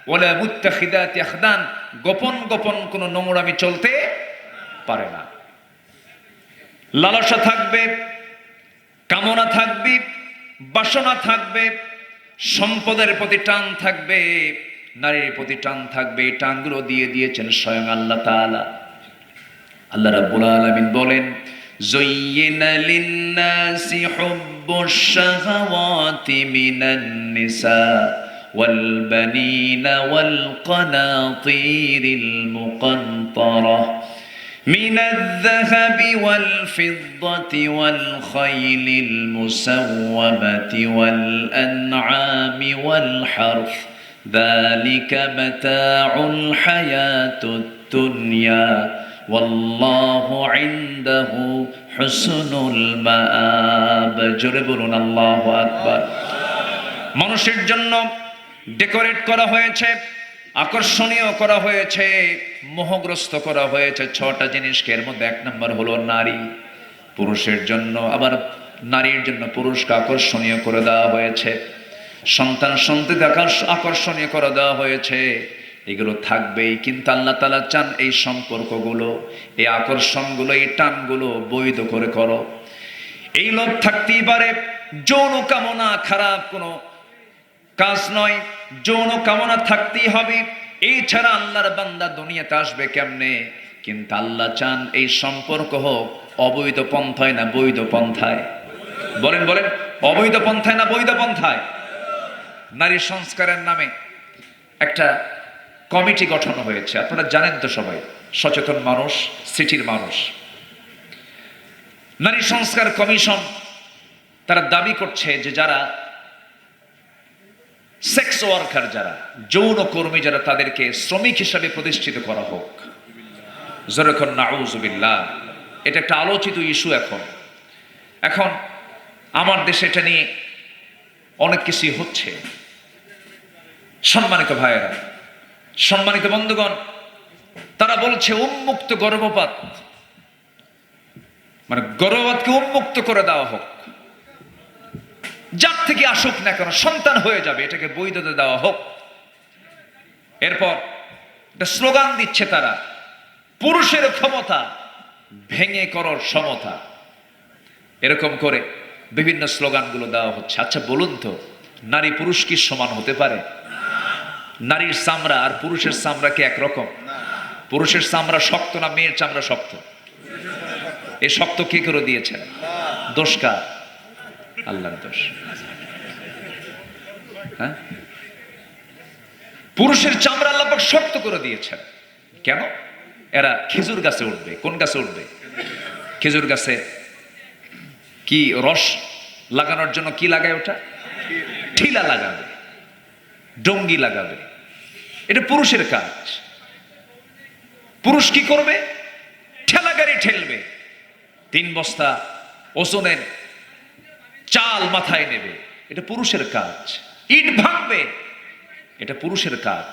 ওয়ালা মুত্তাখিদাতি আখদান। গোপন গোপন কোন নোংরামি চলতে পারে না। লালসা থাকবে, কামনা থাকবে, বাসনা থাকবে, সম্পদের প্রতি টান থাকবে, নারীর প্রতি টান থাকবে। এই টানগুলো দিয়ে দিয়েছেন স্বয়ং আল্লাহ তাআলা। আল্লাহ রাব্বুল আলামিন বলেন, যুয়্যিনা লিন-নাসি হুব্বুশ শাহাওয়াতি মিনান নিসা ওয়াল বানিনা ওয়াল কানাতিরিল মুকান্তারা من الذهب والفضة والخيل المسومة والأنعام والحرث ذلك متاع الحياة الدنيا والله عنده حسن المآب জোরে বলুন আল্লাহু আকবার। মানুষের জন্য ডেকোরেট করা হয়েছে, আকর্ষণীয় করা হয়েছে, মোহগ্রস্ত করা হয়েছে 6টা জিনিসকে। এর মধ্যে 1 নম্বর হলো নারী। পুরুষের জন্য আবার নারীর জন্য পুরুষকে আকর্ষণীয় করে দেওয়া হয়েছে, সন্তান সন্ততি আকর্ষণীয় করে দেওয়া হয়েছে। এগুলো থাকবেই, কিন্তু আল্লাহ তাআলা চান এই সম্পর্কগুলো, এই আকর্ষণগুলো, এই টানগুলো বৈধ করে করো। এই লোভ থাকতেই পারে। যৌন কামনা খারাপ কোনো কাজ নয়, যৌন কামনা থাকতেই হবে। এই ছাড়া আল্লাহর বান্দা দুনিয়াতে আসবে কেমনে? কিন্তু আল্লাহ চান এই সম্পর্ক হোক অবৈধ পন্থায় না বৈধ পন্থায়। বলেন বলেন, অবৈধ পন্থায় না বৈধ পন্থায়? নারী সংস্কারের নামে একটা কমিটি গঠন হয়েছে, আপনারা জানেন তো সবাই, সচেতন মানুষ, সিটির মানুষ। নারী সংস্কার কমিশন তারা দাবি করছে যে যারা সেক্স ওয়ার্কার, যারা যৌন কর্মী, যারা তাদেরকে শ্রমিক হিসাবে প্রতিষ্ঠিত করা হোক। যেরকম নাউজুবিল্লাহ, এটা একটা আলোচিত ইস্যু এখন আমার দেশে এটা নিয়ে অনেক কিছুই হচ্ছে। সম্মানিত ভাইয়েরা, সম্মানিত বন্ধুগণ, তারা বলছে উন্মুক্ত গর্ভপাত, মানে গর্ভপাতকে উন্মুক্ত করে দেওয়া হোক, যার থেকে আসুক না কেন সন্তান হয়ে যাবে, এটাকে বৈধতা দেওয়া হোক। এরপর একটা স্লোগান দিচ্ছে তারা, পুরুষের ক্ষমতা ভেঙে করর সমতা। এরকম করে বিভিন্ন স্লোগানগুলো দেওয়া হচ্ছে। আচ্ছা বলুন তো, নারী পুরুষ কি সমান হতে পারে? নারীর চামড়া আর পুরুষের চামড়া কি একরকম? পুরুষের চামড়া শক্ত না মেয়ের চামড়া শক্ত? এ শক্ত কে করে দিয়েছেন? দোষ কার? আল্লাহর দোষ। হ্যাঁ, পুরুষের চামড়া আল্লাহ পাক শক্ত করে দিয়েছেন। কেন? এরা খেজুর গাছে উঠবে। কোন গাছে উঠবে? খেজুর গাছে কি রস লাগানোর জন্য কি লাগায় ওটা? ঠিলা লাগাবে, ডঙ্গি লাগাবে। এটা পুরুষের কাজ। পুরুষ কি করবে? ঠেলা গাড়ি ঠেলবে, 3 বস্তা ওজনের চাল মাথায় নেবে, এটা পুরুষের কাজ। ইট ভাঙবে, এটা পুরুষের কাজ।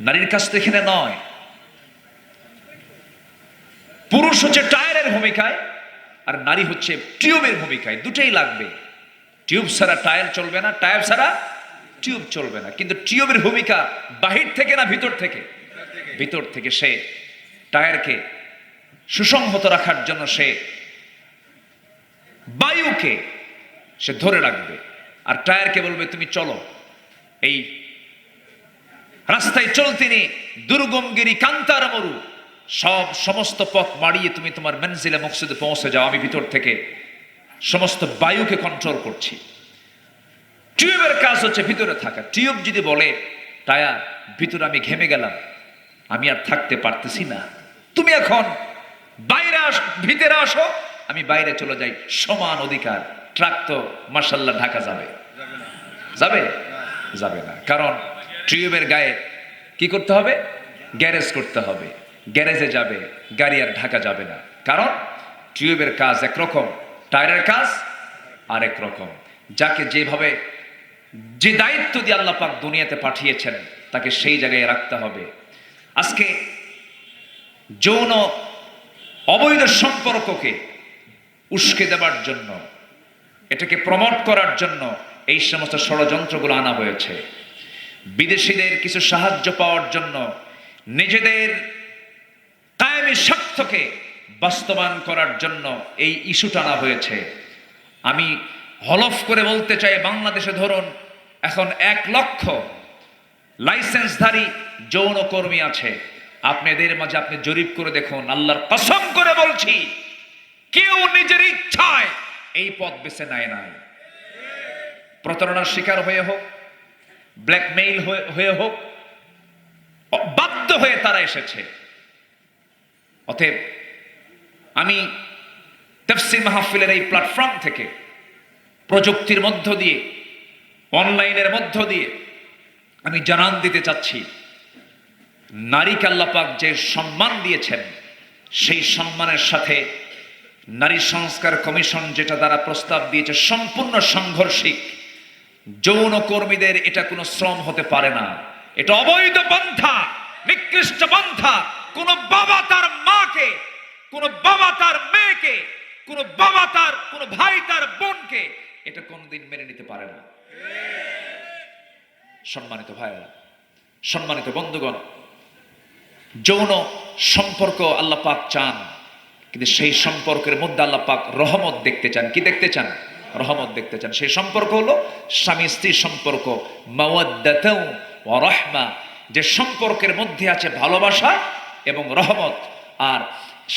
নারীর কাজ তো এখানে নয়। পুরুষ হচ্ছে টায়ারের ভূমিকায় আর নারী হচ্ছে টিউবের ভূমিকায়। দুটাই লাগবে। টিউব ছাড়া টায়ার চলবে না, টায়ার ছাড়া টিউব চলবে না। কিন্তু টিউবের ভূমিকা বাহির থেকে না ভিতর থেকে? ভিতর থেকে। সে টায়ারকে সুসংহত রাখার জন্য সে বায়ুকে সে ধরে রাখবে, আর টায়ারকে বলবে তুমি চলো। এই রাস্তায় চলতিনি দুর্গমগিরি কান্তার মরু, সমস্ত পথ মাড়িয়ে তুমি তোমার মঞ্জিলে মকসুদে পৌঁছে যাও, আমি ভিতর থেকে সমস্ত বায়ুকে কন্ট্রোল করছি। টিউবের কাজ হচ্ছে ভিতরে থাকা। টিউব যদি বলে টায়ার ভিতরে আমি ঘেমে গেলাম, আমি আর থাকতে পারতেছি না, তুমি এখন বাইরে ভিতরে আসো, আমি বাইরে চলে যাই, সমান অধিকার। ট্রাক তো মাশাআল্লাহ ঢাকা যাবে? যাবে? যাবে না। কারণ টিউবের গায়ে কি করতে হবে? গ্যারেজ করতে হবে। গ্যারেজে যাবে, গাড়ি আর ঢাকা যাবে না। কারণ টিউবের কাজ একরকম, টায়ারের কাজ আরেক রকম। যাকে যেভাবে যে দায়িত্ব দিয়ে আল্লাহ পাক দুনিয়াতে পাঠিয়েছেন তাকে সেই জায়গায় রাখতে হবে। আজকে যৌন অবৈধ সম্পর্ককে উস্কে দেবার জন্য, এটাকে প্রমোট করার জন্য এই সমস্ত ষড়যন্ত্রগুলো আনা হয়েছে। বিদেশিদের কিছু সাহায্য পাওয়ার জন্য, নিজেদের কায়েমি স্বার্থকে বাস্তবায়ন করার জন্য এই ইস্যুটা আনা হয়েছে। আমি হলফ করে বলতে চাই, বাংলাদেশে ধরুন এখন 1 লক্ষ লাইসেন্সধারী যৌন কর্মী আছে। আপনাদের মাঝে আপনি জরিপ করে দেখুন, আল্লাহর কসম করে বলছি, কেউ নিজের ইচ্ছায় এই পথ বেছে নেয় নাই। প্রতারণার শিকার হয়ে হোক, ব্ল্যাকমেইল হয়ে হোক, বাধ্য হয়ে তারা এসেছে। অতএব আমি তাফসীর মাহফিলের এই প্ল্যাটফর্ম থেকে প্রযুক্তির মধ্য দিয়ে, অনলাইনের মধ্য দিয়ে আমি জানান দিতে চাচ্ছি, নারীকে আল্লাহ পাক যে সম্মান দিয়েছেন, সেই সম্মানের সাথে নারী সংস্কার কমিশন যেটা দ্বারা প্রস্তাব দিয়েছে সম্পূর্ণ সাংঘর্ষিক। যৌন কর্মীদের এটা কোনো শ্রম হতে পারে না, এটা অবৈধ পন্থা, নিকৃষ্ট পন্থা। কোন বাবা তার মাকে, কোন বাবা তার মেয়েকে, কোন বাবা তার, কোন ভাই তার বোনকে এটা কোনদিন মেনে নিতে পারে না। সম্মানিত ভাইরা, সম্মানিত বন্ধুগণ, যৌন সম্পর্ক আল্লাহ পাক চান, কিন্তু সেই সম্পর্কের মধ্যে আল্লাহ পাক রহমত দেখতে চান। কি দেখতে চান? রহমত দেখতে চান। সেই সম্পর্ক হলো স্বামী স্ত্রীর সম্পর্ক, মাওয়াদ্দাতু ওয়া রাহমা, যে সম্পর্কের মধ্যে আছে ভালোবাসা এবং রহমত। আর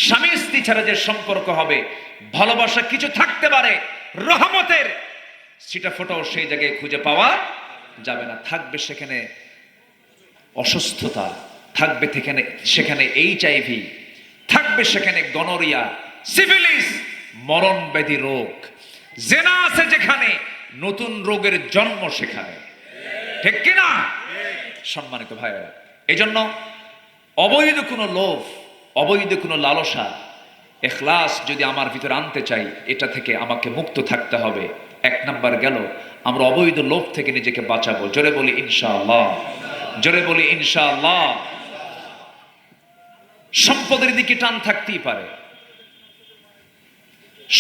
স্বামী স্ত্রী ছাড়া যে সম্পর্ক হবে, ভালোবাসা কিছু থাকতে পারে, রহমতের সেটা ফোটাও সেই জায়গায় খুঁজে পাওয়া যাবে না। থাকবে সেখানে অসুস্থতা, থাকবে সেখানে HIV, থাকবে সেখানে গনোরিয়া, সিফিলিস, মরণ ব্যাধি রোগ, জেনা আছে যেখানে, নতুন রোগের জন্ম সেখানে। ঠিক কিনা? সম্মানিত ভাইরা, এই জন্য অবৈধ কোনো লোভ, অবৈধ কোনো লালসা, ইখলাস যদি আমার ভিতরে আনতে চাই, এটা থেকে আমাকে মুক্ত থাকতে হবে। এক নাম্বার গেল, আমরা অবৈধ লোভ থেকে নিজেকে বাঁচাবো। জোরে বলি ইনশাআল্লাহ, জোরে বলি ইনশাআল্লাহ। সম্পদের দিকে টান থাকতেই পারে,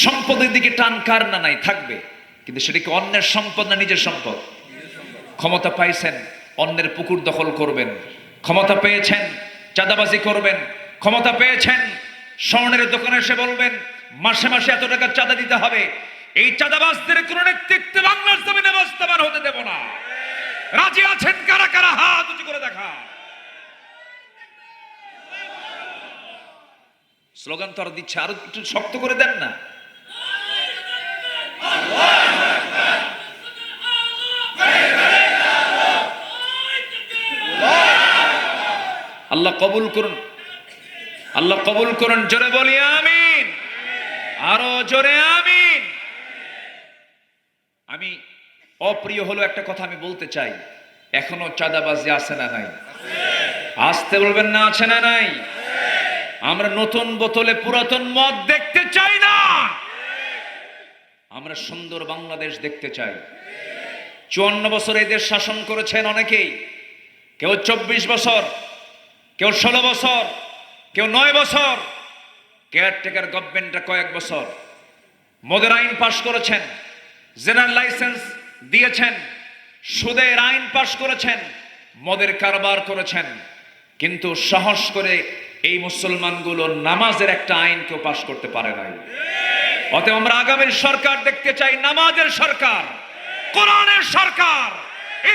সম্পদের দিকে টান কার না নাই, থাকবে, কিন্তু সেটা কি অন্যের সম্পদ না নিজের সম্পদ? ক্ষমতা পাইছেন, অন্যের পুকুর দখল করবেন। ক্ষমতা পেয়েছেন, চাঁদাবাজি করবেন। ক্ষমতা পেয়েছেন, স্বর্ণের দোকানে এসে বলবেন মাসে মাসে এত টাকা চাঁদা দিতে হবে। এই চাঁদাবাজদের কোন নেতৃত্বে বাংলার জমিনে বাস্তবায়ন হতে দেব না। রাজি আছেন কারা কারা? হাত উঁচু করে দেখা। স্লোগান তো আর দিচ্ছে, আরো একটু শক্ত করে দেন না। আল্লাহ কবুল করুন, আল্লাহ কবুল করুন। জোরে বলি আমিন, আরো জোরে আমিন। আমি অপ্রিয় হলো একটা কথা আমি বলতে চাই, এখনো চাঁদাবাজি আছে না নাই? আসতে বলবেন না, আছে না নাই? আমরা নতুন বোতলে পুরাতন মদ দেখতে চাই না, আমরা সুন্দর বাংলাদেশ দেখতে চাই। 54 বছর এই দেশ শাসন করেছেন অনেকেই, কেউ 24 বছর, কেউ 16 বছর, কেউ 9 বছর, কেয়ারটেকার গভর্নমেন্টটা কয়েক বছর। মদের আইন পাশ করেছেন, জেনারেল লাইসেন্স দিয়েছেন, সুদের আইন পাশ করেছেন, মদের কারবার করেছেন, কিন্তু সাহস করে এই মুসলমানগুলো নামাজের একটা আইন কেউ পাশ করতে পারে নাই। অতএব আমরা আগামীর সরকার দেখতে চাই নামাজের সরকার, কোরআনের সরকার,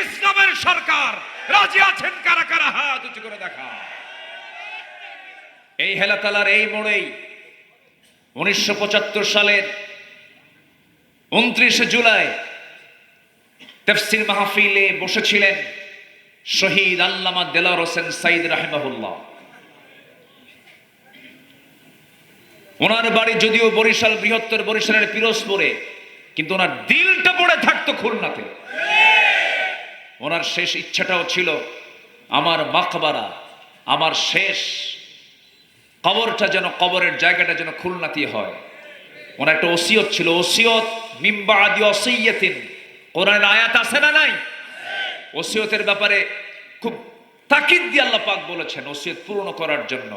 ইসলামের সরকার। রাজি আছেন কারা কারা? হাত উঁচু করে দেখা। এই হেলাতালার এই মোড়েই 1975 সালের 29 জুলাই তাফসীর মাহফিলে বসেছিলেন শহীদ আল্লামা দেলোয়ার হোসেন সাঈদ রাহিমাহুল্লাহ। ওনার বাড়ি যদিও বরিশাল, বৃহত্তর বরিশালের পিরোজপুরে, কিন্তু ওনার দিলটা পড়ে থাকতো খুলনাতে। ওনার শেষ ইচ্ছাটাও ছিল আমার মাকবারা, আমার শেষ কবরটা যেন, কবরের জায়গাটা যেন খুলনাতেই হয়। ওনার একটা ওসিয়ত ছিল, ওসিয়ত মিন বাদি ওসিয়্যাতিন, কোরআনের আয়াত আছে না নাই? ওসিয়তের ব্যাপারে খুব তাকিদ দিয়ে আল্লাহ পাক বলেছেন ওসিয়ত পূর্ণ করার জন্য।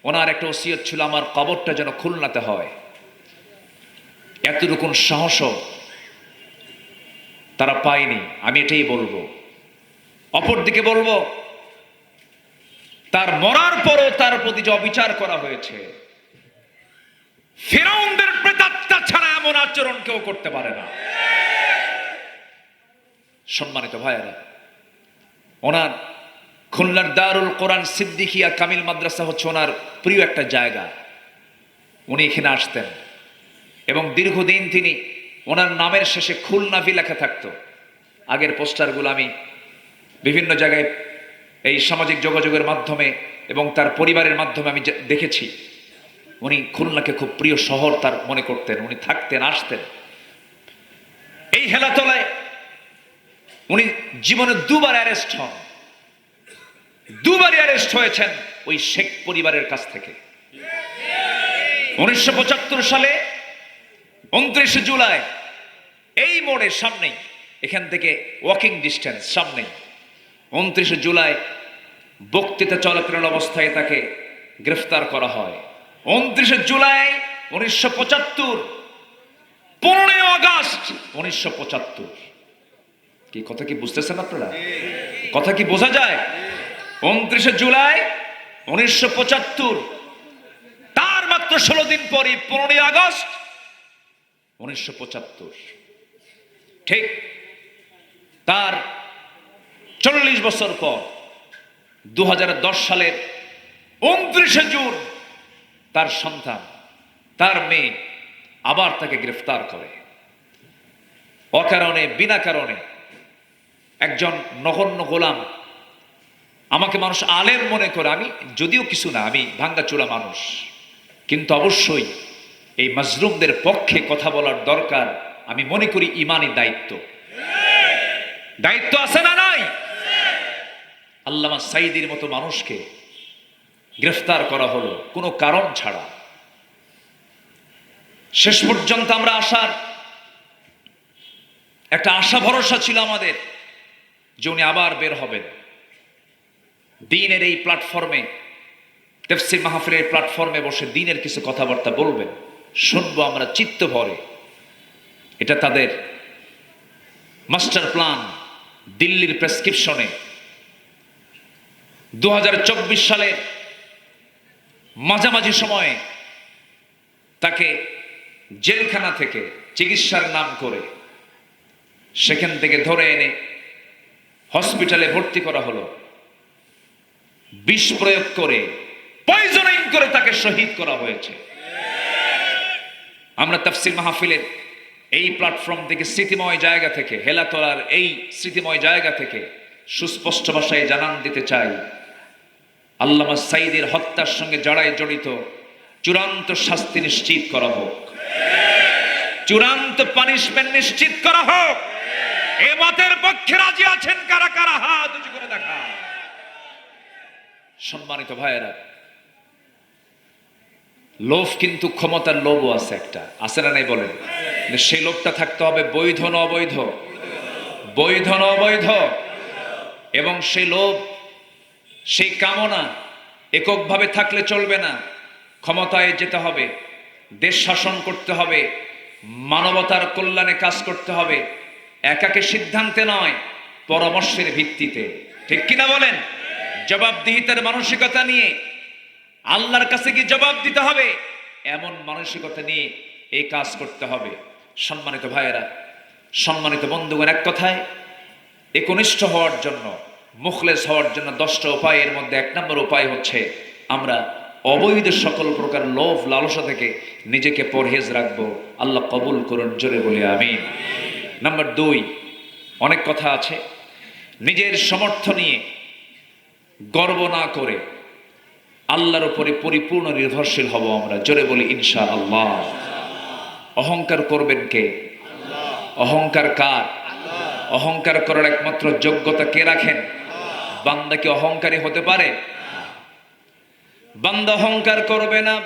ওনার একটা ওসিয়ত ছিল আমার কবরটা যেন খুলনাতে হয়। এতটুকুন সাহসও তারা পায়নি, আমি এটাই বলবো। অপরদিকে বলবো, তার মরার পরও তার প্রতি যে অবিচার করা হয়েছে, ফিরআউনদের প্রেতাত্মা ছাড়া এমন আচরণ কেউ করতে পারে না। সম্মানিত ভাইয়েরা, ওনার খুলনার দারুল কোরআন সিদ্দিকিয়া কামিল মাদ্রাসা হচ্ছে ওনার প্রিয় একটা জায়গা। উনি এখানে আসতেন এবং দীর্ঘদিন তিনি, ওনার নামের শেষে খুলনাভি লেখা থাকতো। আগের পোস্টারগুলো আমি বিভিন্ন জায়গায় এই সামাজিক যোগাযোগের মাধ্যমে এবং তার পরিবারের মাধ্যমে আমি দেখেছি। উনি খুলনাকে খুব প্রিয় শহর তার মনে করতেন, উনি থাকতেন আসতেন। এই হেলাতলায় উনি জীবনে দুবার অ্যারেস্ট হন, দুবারই অ্যারেস্ট হয়েছেন ওই শেখ পরিবারের কাছ থেকে। 1975 সালে 29 জুলাই এই মোড়ের সামনেই, এখান থেকে ওয়াকিং ডিস্টেন্স সামনেই, 29 জুলাই বক্তৃতা চলাকালীন অবস্থায় তাকে গ্রেফতার করা হয়। 29 জুলাই 1975, 15 আগস্ট 1975। কি কথা কি বুঝতেছেন আপনারা? কথা কি বোঝা যায়? 29 জুলাই 1975, তার মাত্র 16 দিন পরে 15 আগস্ট 1975, ঠিক তার 40 বছর পর 2010 সালের 29 জুন তার সন্তান, তার মেয়ে আবার তাকে গ্রেফতার করে। অকারণে, বিনা কারণে একজন নগণ্য গোলাম, আমাকে মানুষ আলেম মনে করে, আমি যদিও কিছু না, আমি ভাঙ্গাচোরা মানুষ, কিন্তু অবশ্যই এই মাজলুমদের পক্ষে কথা বলার দরকার। আমি মনে করি ইমানি দায়িত্ব, দায়িত্ব আছে না নাই? আল্লামা সাঈদীর মতো মানুষকে গ্রেফতার করা হলো কোনো কারণ ছাড়া। শেষ পর্যন্ত আমরা আসার একটা আশা ভরসা ছিল আমাদের যে উনি আবার বের হবেন, দ্বীনের এই প্ল্যাটফর্মে, তাফসীর মাহফিলের প্ল্যাটফর্মে বসে দ্বীনের কিছু কথাবার্তা বলবেন, শুনবো আমরা চিত্ত ভরে। এটা তাদের মাস্টার প্ল্যান, দিল্লির প্রেসক্রিপশনে। 2024 সালের মাঝামাঝি সময়ে তাকে জেলখানা থেকে চিকিৎসার নাম করে সেখান থেকে ধরে এনে হসপিটালে ভর্তি করা হলো। বিষ প্রয়োগ করে, পয়জনিং করে তাকে শহীদ করা হয়েছে। আমরা তাফসীর মাহফিলের এই প্ল্যাটফর্ম থেকে, স্মৃতিময় জায়গা থেকে, হেলাতলার এই স্মৃতিময় জায়গা থেকে সুস্পষ্ট ভাষায় জানান দিতে চাই, আল্লামা সাঈদীর হত্যার সঙ্গে যারাই জড়িত চূড়ান্ত শাস্তি নিশ্চিত করা হোক, চূড়ান্ত পানিশমেন্ট নিশ্চিত করা হোক। এ মতের পক্ষে রাজি আছেন কারা কারা? হাত উঁচু করে দেখা। সম্মানিত ভাইয়েরা, লোভ কিন্তু ক্ষমতার লোভও আছে, একটা আছে না নাই বলেন? সেই লোভটা থাকতে হবে বৈধ না অবৈধ, বৈধ না অবৈধ। এবং সেই লোভ, সেই কামনা এককভাবে থাকলে চলবে না, ক্ষমতায় যেতে হবে, দেশ শাসন করতে হবে, মানবতার কল্যাণে কাজ করতে হবে, একাকে সিদ্ধান্তে নয়, পরামর্শের ভিত্তিতে। ঠিক কিনা বলেন? জবাবদিহিতার মানসিকতা নিয়ে আল্লাহর কাছে কি জবাব দিতে হবে, এমন মানসিকতা নিয়ে এই কাজ করতে হবে। সম্মানিত ভাইয়েরা, সম্মানিত বন্ধুগণ, এক কথায় একনিষ্ঠ হওয়ার জন্য, মুখলেস হওয়ার জন্য 10টা উপায়ের মধ্যে 1 নম্বর উপায় হচ্ছে আমরা অবৈধ সকল প্রকার লোভ লালসা থেকে নিজেকে পরহেজ রাখবো। আল্লাহ কবুল করুন, জোরে বলি আমিন। নাম্বার 2, অনেক কথা আছে, নিজের সামর্থ্য নিয়ে গর্ব না করে আল্লাহর উপরে পরিপূর্ণ নির্ভরশীল হব আমরা, জোরে বলি ইনশাআল্লাহ। অহংকার করবেন কে? অহংকার কার? অহংকার করার একমাত্র যোগ্যতা কে রাখেন? বান্দা কি অহংকারী হতে পারে? বান্দা অহংকার করবে না।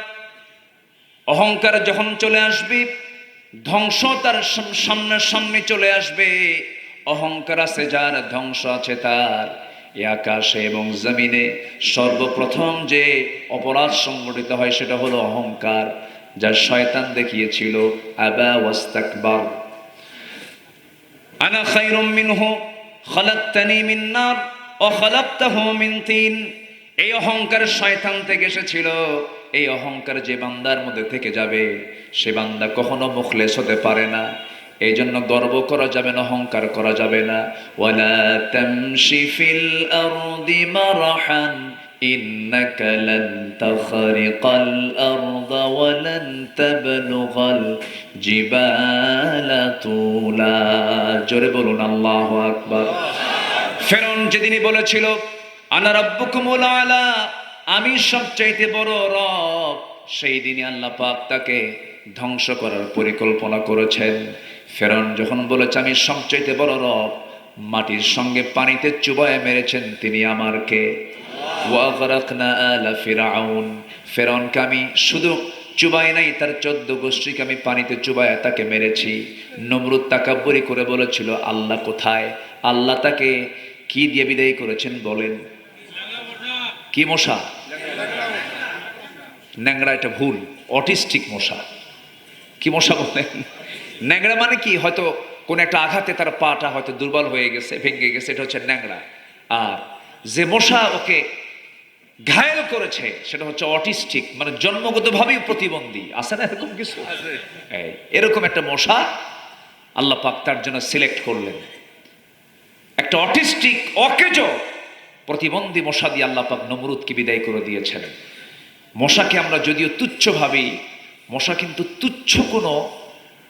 অহংকার যখন চলে আসবে, ধ্বংস তার সামনে চলে আসবে। অহংকার আছে যার, ধ্বংস আছে তার। এ আকাশে এবং জমিনে সর্বপ্রথম যে অপরাধ সংগঠিত হয় সেটা হলো অহংকার, যা শয়তান দেখিয়েছিল। আবা ওয়াস্তাকবার, আনা খায়রুম মিনহু খালাকতানি মিন নার ওয়া খালাকতাহু মিন তিন। এই অহংকার শয়তান থেকে এসেছিল। এই অহংকার যে বান্দার মধ্যে থেকে যাবে, সে বান্দা কখনো মুখলেস হতে পারে না। এই জন্য গর্ব করা যাবে না, অহংকার করা যাবে না। ওয়ালা তামশি ফিল আরদি মারহান ইন্নাকা লান তাখরিকাল আরদা ওয়া লান তাবলুগাল জিবালা তুলা। জোরে বলুন আল্লাহু আকবার। ফেরাউন যেদিনই বলেছিল আনা রাব্বুকুমুল আলা, আমি সবচাইতে বড় রব, সেই দিনে আল্লাহ পাক তাকে ধ্বংস করার পরিকল্পনা করেছেন। ফেরাউন যখন বলেছে আমি সবচাইতে বড় রব, মাটির সঙ্গে পানিতে চুবায় মেরেছেন তিনি আমার কে। ওয়াগরাকনা আলা ফিরাউন, ফেরাউনকে আমি শুধু চুবাই নাই, তার 14 গোষ্ঠীকে আমি পানিতে চুবায় তাকে মেরেছি। নমরুদ তাকাব্বুরি করে বলেছিল আল্লাহ কোথায়? আল্লাহ তাকে কি দিয়ে বিদায় করেছেন বলেন? কি মশা? ন্যাংরা, এটা ভুল, অটিস্টিক মশা। কি মশা বলেন? ন্যাংরা মানে কি, হয়তো কোন একটা আঘাতে তার পাটা হয়তো দুর্বল হয়ে গেছে, ভেঙে গেছে, এটা হচ্ছে ন্যাংরা। আর যে মশা ওকে ঘায়েল করেছে সেটা হচ্ছে অটিস্টিক, মানে জন্মগতভাবেই প্রতিবন্ধী। আছে না এরকম কিছু? এরকম একটা মশা আল্লাহ পাক তার জন্য সিলেক্ট করলেন। একটা অটিস্টিক অকেজো প্রতিবন্ধী মশা দিয়ে আল্লাহ পাক নমরুদকে বিদায় করে দিয়েছেন। মশাকে আমরা যদিও তুচ্ছ ভাবি, মশা কিন্তু তুচ্ছ কোনো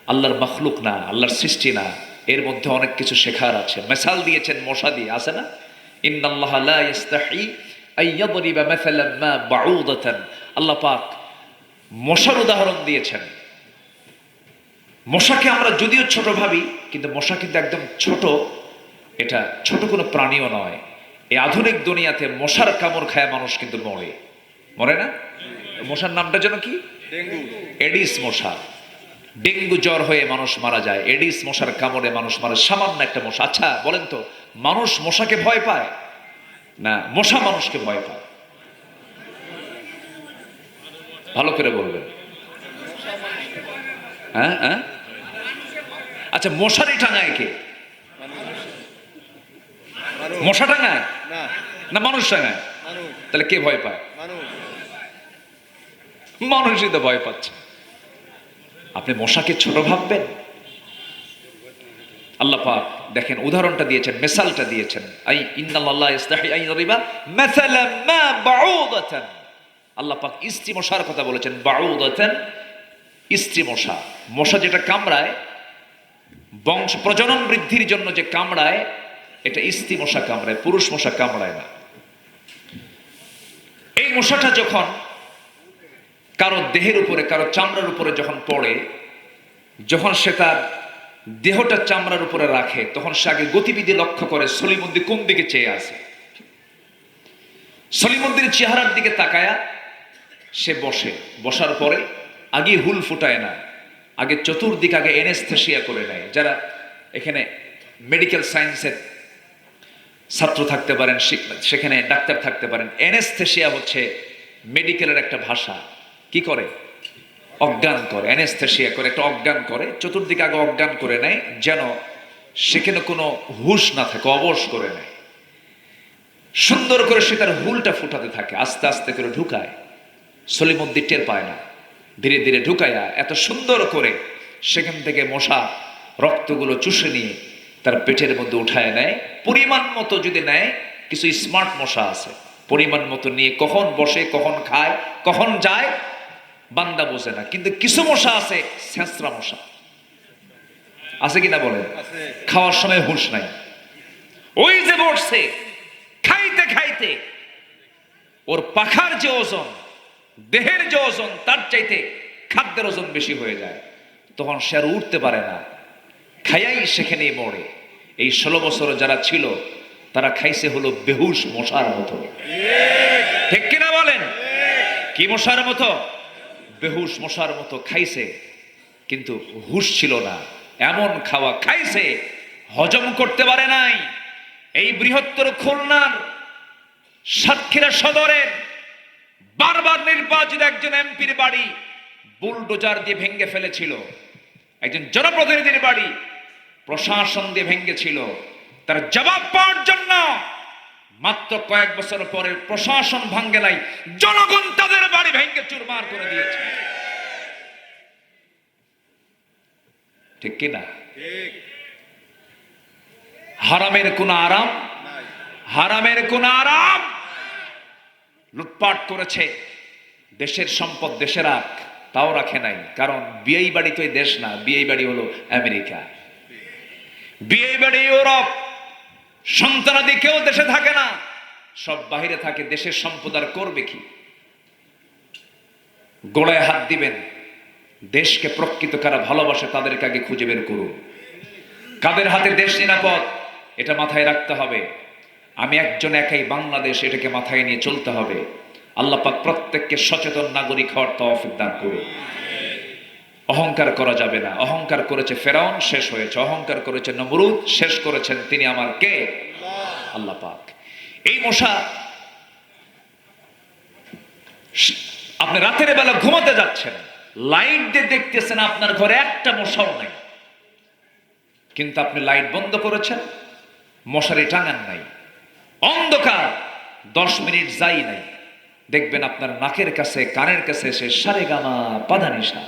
আল্লাহর মখলুক না, আল্লাহর সৃষ্টি না। এর মধ্যে অনেক কিছু শেখার আছে। মেসাল দিয়েছেন মশা দিয়ে, আছে না? ইন্নাল্লাহ লা ইস্তাহি আইয়াদরিবা মাসালাম মা বাউদাতান, আল্লাহ পাক মশার উদাহরণ দিয়েছেন। মশাকে আমরা যদিও ছোট ভাবি, কিন্তু মশা কিন্তু একদম ছোট, এটা ছোট কোনো প্রাণীও নয়। এই আধুনিক দুনিয়াতে মশার কামড় খায় মানুষ কিন্তু মরে, মরে না? মশার নামটা যেন কি? ডেঙ্গু, এডিস মশা। ডেঙ্গু জ্বর হয়ে মানুষ মারা যায়, এডিস মশার কামড়ে মানুষ মারা। সামান্য একটা মশা। আচ্ছা বলেন তো, মানুষ মশাকে ভয় পায় না মশা মানুষকে ভয় পায়? ভালো করে বলবেন। হ্যাঁ হ্যাঁ, আচ্ছা মশারি টাঙায় কে? মশা টাঙায় না মানুষ টাঙায়? তাহলে কে ভয় পায়? মানুষই তো ভয় পাচ্ছে। আপনি মশাকে ছোট ভাববেন? আল্লাহ পাক দেখেন উদাহরণটা দিয়েছেন, মেসালটা দিয়েছেন। আই ইন্নাল্লাহ ইস্তাহি আন ইয়াদরিবা মাসালাম মা বাউদাতান, আল্লাহ পাক স্ত্রী মশার কথা বলেছেন। বাউদাতান, স্ত্রী মশা। মশা যেটা কামড়ায়, বংশ প্রজনন বৃদ্ধির জন্য যে কামড়ায়, এটা স্ত্রী মশা কামড়ায়, পুরুষ মশা কামড়ায় না। এই মশাটা যখন কারো দেহের উপরে, কারো চামড়ার উপরে যখন পড়ে, যখন সে তার দেহটা চামড়ার উপরে রাখে, তখন সে আগে গতিবিধি লক্ষ্য করে সলিমুদ্দি কোন দিকে চেয়ে আছে। সলিমুদ্দির চেহারার দিকে তাকায়া সে বসে। বসার পরে আগে হুল ফুটায় না, আগে চতুর্দিকে আগে এনেস্থেশিয়া করে নেয়। যারা এখানে মেডিকেল সায়েন্সের ছাত্র থাকতে পারেন, সেখানে ডাক্তার থাকতে পারেন। এনেস্থেশিয়া হচ্ছে মেডিকেলের একটা ভাষা। কি করে? অজ্ঞান করে, এনেস্থেশিয়া করে, একটা অজ্ঞান করে, চতুর্দিকে আগে অজ্ঞান করে নেয়, যেন সেখানে কোনো হুশ না থাকে, অবশ করে নেয়। সুন্দর করে সে তার হুলটা ফুটাতে থাকে, আস্তে আস্তে করে ঢুকায়। সলিমুদ্দিন টের পায় না, ধীরে ধীরে ঢুকায়া এত সুন্দর করে সেখান থেকে মশা রক্তগুলো চুষে নিয়ে তার পেটের মধ্যে উঠায় নেয়। পরিমাণ মতো যদি নেয়, কিছু স্মার্ট মশা আছে, পরিমাণ মতো নিয়ে কখন বসে, কখন খায়, কখন যায় বান্দা বোঝে না। কিন্তু কিছু মশা আছে, ছেঁচড়া মশা আছে কিনা বলেন? খাওয়ার সময় হুঁশ নাই, ওই যে বসছে খাইতে খাইতে ওর পাখার যে ওজন, দেহের যে ওজন, তার চাইতে খাদ্যের ওজন বেশি হয়ে যায়। তখন সে আর উঠতে পারে না, খাইয়াই সেখানেই মরে। এই 16 বছর যারা ছিল তারা খাইছে হলো বেহুশ মশার মতো। ঠিক কিনা বলেন? কি মশার মতো? বেহুশ মশার মতো খাইছে, কিন্তু হুশ ছিল না। এমন খাওয়া খাইছে হজম করতে পারে নাই। এই বৃহত্তর খুলনার সাতক্ষীরা সদরের বারবার নির্বাচিত একজন এমপির বাড়ি বুলডোজার দিয়ে ভেঙে ফেলেছিল, একজন জনপ্রতিনিধির বাড়ি প্রশাসন দিয়ে ভেঙেছিল। তার জবাব পাওয়ার জন্য মাত্র কয়েক বছর পরে প্রশাসন ভাঙ্গে নাই, জনগণ তাদের বাড়ি ভেঙে চুরমার করে দিয়েছে। ঠিক কিনা? হারামের কোন আরাম, হারামের কোন আরাম। লুটপাট করেছে, দেশের সম্পদ দেশে রাখ, তাও রাখে নাই। কারণ বিয়ে বাড়ি তো এই দেশ না, বিয়ে বাড়ি হলো আমেরিকা, বিয়ে বাড়ি ইউরোপ। সন্তানাদি কেউ দেশে থাকে না, সব বাহিরে থাকে। দেশের সম্পদ আর করবে কি? গোড়ায় হাত দিবেন। দেশকে প্রকৃত কারা ভালোবাসে তাদেরকে আগে খুঁজে বের করুন। কাদের হাতে দেশ নিরাপদ এটা মাথায় রাখতে হবে। আমি একজন একাই বাংলাদেশ, এটাকে মাথায় নিয়ে চলতে হবে। আল্লাহ পাক প্রত্যেককে সচেতন নাগরিক হওয়ার তৌফিক দান করুন। অহংকার করা যাবে না। অহংকার করেছে ফেরাউন, শেষ হয়েছে। অহংকার করেছে নমরুদ, শেষ করেছেন তিনি আমার কে? আল্লাহ পাক। এই মশা, আপনি রাতের বেলা ঘুমাতে যাচ্ছেন, লাইট দিয়ে দেখতেছেন আপনার ঘরে একটা মশাও নাই, কিন্তু আপনি লাইট বন্ধ করেছেন, মশারি টাঙান নাই, অন্ধকার, 10 মিনিট যাই নাই, দেখবেন আপনার নাকের কাছে কানের কাছে এসে সারেগামা পাধানিসা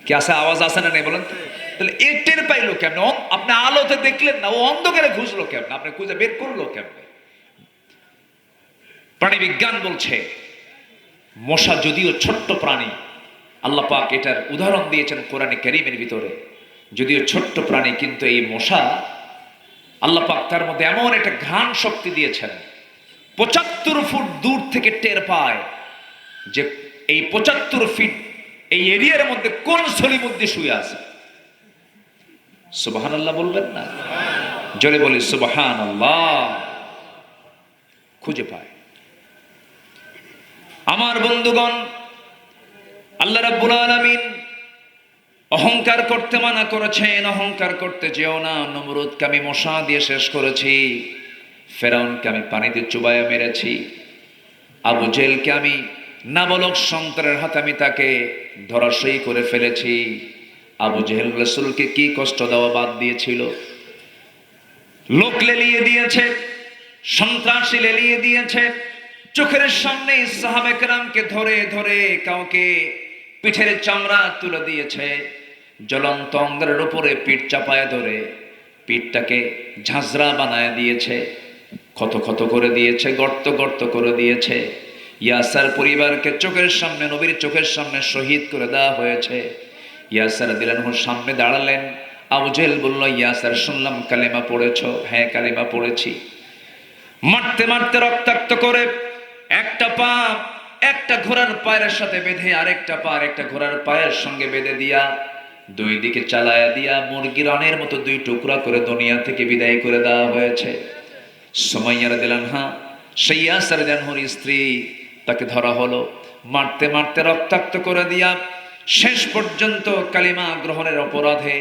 কি আছে, আওয়াজ আছে না নেই বলেন তো? তাহলে এ টের পাইলো কেমন? আপনি আলোতে দেখলেন না, ও অন্ধকারে খুঁজলো কেমন? আপনি খুঁজে বের করলো কেমন? প্রাণী বিজ্ঞান বলছে মশা যদিও ছোট্ট প্রাণী, আল্লাহ পাক এটার উদাহরণ দিয়েছেন কোরআনে কারীমের ভিতরে, যদিও ছোট্ট প্রাণী, কিন্তু এই মশা আল্লাহ পাক তার মধ্যে এমন একটা ঘ্রাণ শক্তি দিয়েছেন, 75 ফুট দূর থেকে টের পায় যে এই 75 ফিট এই এরিয়ার মধ্যে কোন সলিমুদ্দি শুয়ে আছে। সুবহানাল্লাহ বলবেন না? জোরে বলি সুবহানাল্লাহ। খুঁজে পায়। আমার বন্ধুগণ, আল্লাহ রাব্বুল আলামিন অহংকার করতে মানা করেছেন। অহংকার করতে যেও না। নমরুদকে আমি মশা দিয়ে শেষ করেছি, ফেরাউনকে আমি পানি দিয়ে চুবাইয়া মেরেছি, আবু জেহেলকে আমি নাবালক সন্তানের হাতে আমি তাকে ধরাশয়ী করে ফেলেছি। আবু জেহেল রাসূলকে কি কষ্ট দেওয়া বাদ দিয়েছিল, লোক লেলিয়ে দিয়েছে, সন্ত্রাসী লেলিয়ে দিয়েছে, চোখের সামনে সাহাবে কেরামকে ধরে ধরে কাউকে পিঠের চামড়া তুলে দিয়েছে, জ্বলন্ত অঙ্গারের উপরে পিঠ চাপায় ধরে পিঠটাকে ঝাঁঝরা বানায় দিয়েছে, ক্ষত ক্ষত করে দিয়েছে, গর্ত গর্ত করে দিয়েছে। ইয়াসার পরিবারকে চোখের সামনে, নবীর চোখের সামনে শহীদ করে দেওয়া হয়েছে। ইয়াসার রাদিয়াল্লাহু সামনে দাঁড়ালেন। আবু জেহেল বলল, ইয়াসার শুনলাম কালেমা পড়েছো? হ্যাঁ কালেমা পড়েছি। মারতে মারতে রক্তাক্ত করে একটা পা একটা ঘোড়ার পায়ের সাথে বেঁধে, আরেকটা পা আরেকটা ঘোড়ার পায়ের সঙ্গে বেঁধে দিয়া, দুই দিকে চালায়া দিয়া মুরগির রানের মতো 2 টুকরা করে দুনিয়া থেকে বিদায় করে দেওয়া হয়েছে। সুমাইয়া রাদিয়াল্লাহু আনহা, সেই ইয়াসার রাদিয়াল্লাহুর স্ত্রী, তাকে ধরা হলো। মারতে মারতে রক্তাক্ত করে দিয়া শেষ পর্যন্ত কালিমা গ্রহণের অপরাধে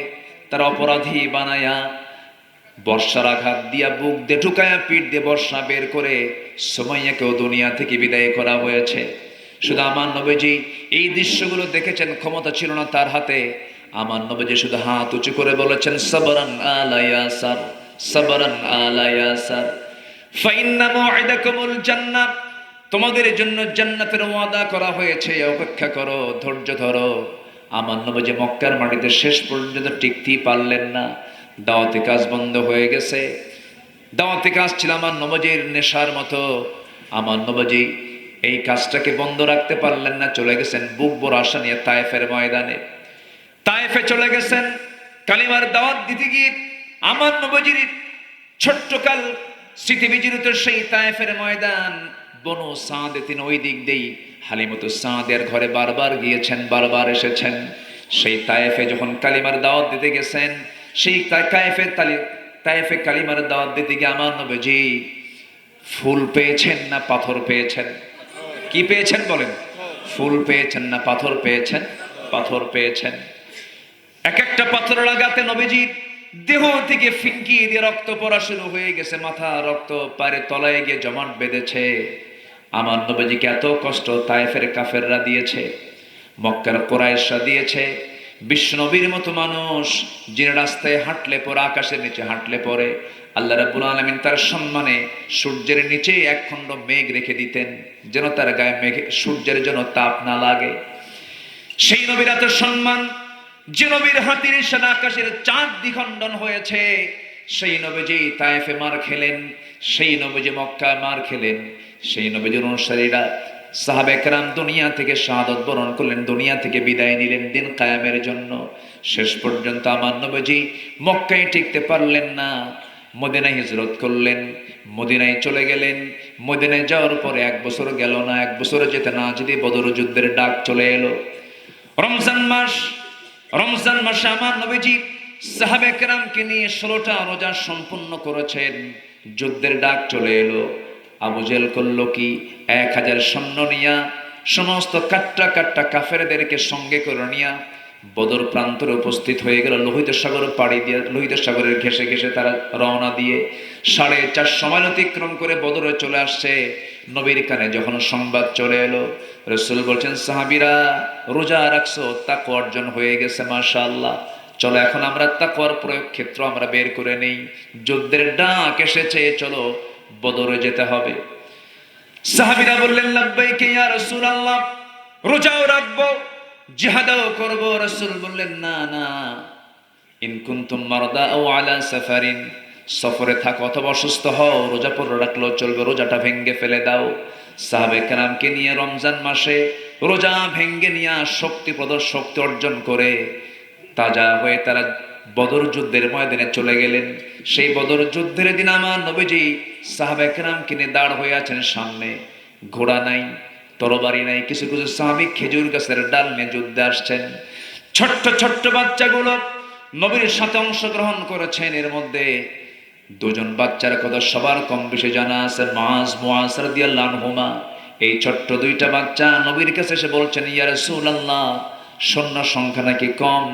তার অপরাধী বানায়া বর্ষার আঘাত দিয়া বুক দিয়ে ঢুকায়া পিঠ দিয়ে বর্ষা বের করে সুমাইয়াকেও দুনিয়া থেকে বিদায় করা হয়েছে। শুধু আমার নবীজি এই দৃশ্যগুলো দেখেছেন, ক্ষমতা ছিল না তার হাতে। আমার নবীজি শুধু হাত উঁচু করে বলেছেন, সাবরান আলা ইয়াসার, সাবরান আলা ইয়াসার, ফাইন্না মাউইদাকুমুল জান্নাহ, তোমাদের জন্য জান্নাতের ওয়াদা করা হয়েছে, অপেক্ষা করো, ধৈর্য ধরো। আমার নবীজি মক্কার মাটিতে শেষ পর্যন্ত টিকতেই পারলেন না। দাওয়াতি কাজ বন্ধ হয়ে গেছে। দাওয়াতি কাজ ছিল আমার নবীজির নেশার মতো। আমার নবীজি এই কাজটাকে বন্ধ রাখতে পারলেন না, চলে গেছেন বুক বড় আশা নিয়ে তায়েফের ময়দানে। তায়েফে চলে গেছেন কালিমার দাওয়াত দিতে গিয়ে। আমার নবীজির ছোট্টকাল স্মৃতি বিজড়িত সেই তায়েফের ময়দান, বনু সাদে তিনি ওই দিক দিয়েই হালিমতু সাদের ঘরে বারবার গিয়েছেন, বারবার এসেছেন। সেই তায়েফে যখন কালিমার দাওয়াত দিতে গেছেন, সেই তায়েফে কালিমার দাওয়াত দিতে গিয়ে আমার নবীজি ফুল পেয়েছেন না পাথর পেয়েছেন? কি পেয়েছেন বলেন? ফুল পেয়েছেন না পাথর পেয়েছেন? পাথর পেয়েছেন। এক একটা পাথর লাগাতে নবীজির দেহ থেকে ফিনকি দিয়ে রক্ত পড়া শুরু হয়ে গেছে, মাথা রক্ত পায়ের তলায় গিয়ে জমাট বেঁধেছে। আমার নবীজিকে এত কষ্ট তায়েফের কাফেররা দিয়েছে, মক্কার কুরাইশরা দিয়েছে। বিশ্ব নবীর মতো মানুষ যিনি রাস্তায় হাঁটলে পরে, আকাশের নিচে হাঁটলে পরে, আল্লাহ রাব্বুল আলামিন তার সম্মানে সূর্যের নিচে এক খণ্ড মেঘ রেখে দিতেন, যেন তার গায়ে মেঘে সূর্যের জন্য তাপ না লাগে। সেই নবীর এত সম্মান, যে নবীর হাতের ইশারা আকাশের চাঁদ দ্বিখণ্ডন হয়েছে, সেই নবীজি তায়েফে মার খেলেন, সেই নবীজি মক্কায় মার খেলেন। সেই নবীজির অনুসারীরা সাহাবে কেরাম দুনিয়া থেকে শাহাদত বরণ করলেন, দুনিয়া থেকে বিদায় নিলেন দিন কায়েমের জন্য। শেষ পর্যন্ত আমার নবীজি মক্কায় টিকতে পারলেন না, মদিনায় হিজরত করলেন। মদিনায় চলে গেলেন। মদিনায় যাওয়ার পরে 1 বছর গেল না, 1 বছর যেতে না যেতে বদর যুদ্ধের ডাক চলে এলো। রমজান মাসে আমার নবীজি সাহাবে কেরামকে নিয়ে 16টা রোজা সম্পূর্ণ করেছেন। যুদ্ধের ডাক চলে এলো। আবু জেহেল করলো কি, 1000 সৈন্য নিয়া সমস্ত কাট্টা কাফেরদেরকে সঙ্গে করে নিয়া বদর প্রান্তরে উপস্থিত হয়ে গেল। লোহিত সাগর পাড়ি দিয়ে, লোহিত সাগরের ঘেসে ঘেসে তারা রওনা দিয়ে 4.5 মাইল অতিক্রম করে বদরে চলে আসছে। নবীর কানে যখন সংবাদ চলে এলো, রাসূল বলছেন, সাহাবীরা রোজা রাখছো, তাকওয়া অর্জন হয়ে গেছে, মাশাআল্লাহ। চলো এখন আমরা তাকওয়ার প্রয়োগ ক্ষেত্র আমরা বের করে নেই। যুদ্ধের ডাক এসেছে, চলো বদরে যেতে হবে। সাহাবীরা বললেন, লাব্বাইক ইয়া রাসূলুল্লাহ, রোজাও রাখবো, জিহাদও করব। রাসূল বললেন, না না, ইন কুনতুম মারদা আও আলা সাফারিন, সফরে থাকো অথবা অসুস্থ হও, রোজা পড়ে রাখলেও চলবে, রোজাটা ভেঙ্গে ফেলে দাও। সাহাবে কেরামকে নিয়ে রমজান মাসে রোজা ভেঙ্গে নিয়ে শক্তি অর্জন করে তাজা হয়ে তারা বদর যুদ্ধের ময়দানে চলে গেলেন। সেই বদর যুদ্ধের দিন আমার নবীজি সাহাবে কেরামকে নিয়ে দাঁড় হয়ে আছেন সামনে। ঘোড়া নাই, তরবারি নাই, কিছু কিছু সাহাবী খেজুর গাছের ডাল নিয়ে যুদ্ধে আসছেন। ছোট্ট বাচ্চাগুলো নবীর সাথে অংশগ্রহণ করেছেন। এর মধ্যে 2 জন বাচ্চার কথা সবার কম বেশি জানা আছে, মুআজ রাদিয়াল্লাহু আনহুমা। এই ছোট্ট 2টা বাচ্চা নবীর কাছে এসে বলছেন, ইয়া রাসূলুল্লাহ, সৈন্য সংখ্যা নাকি কম,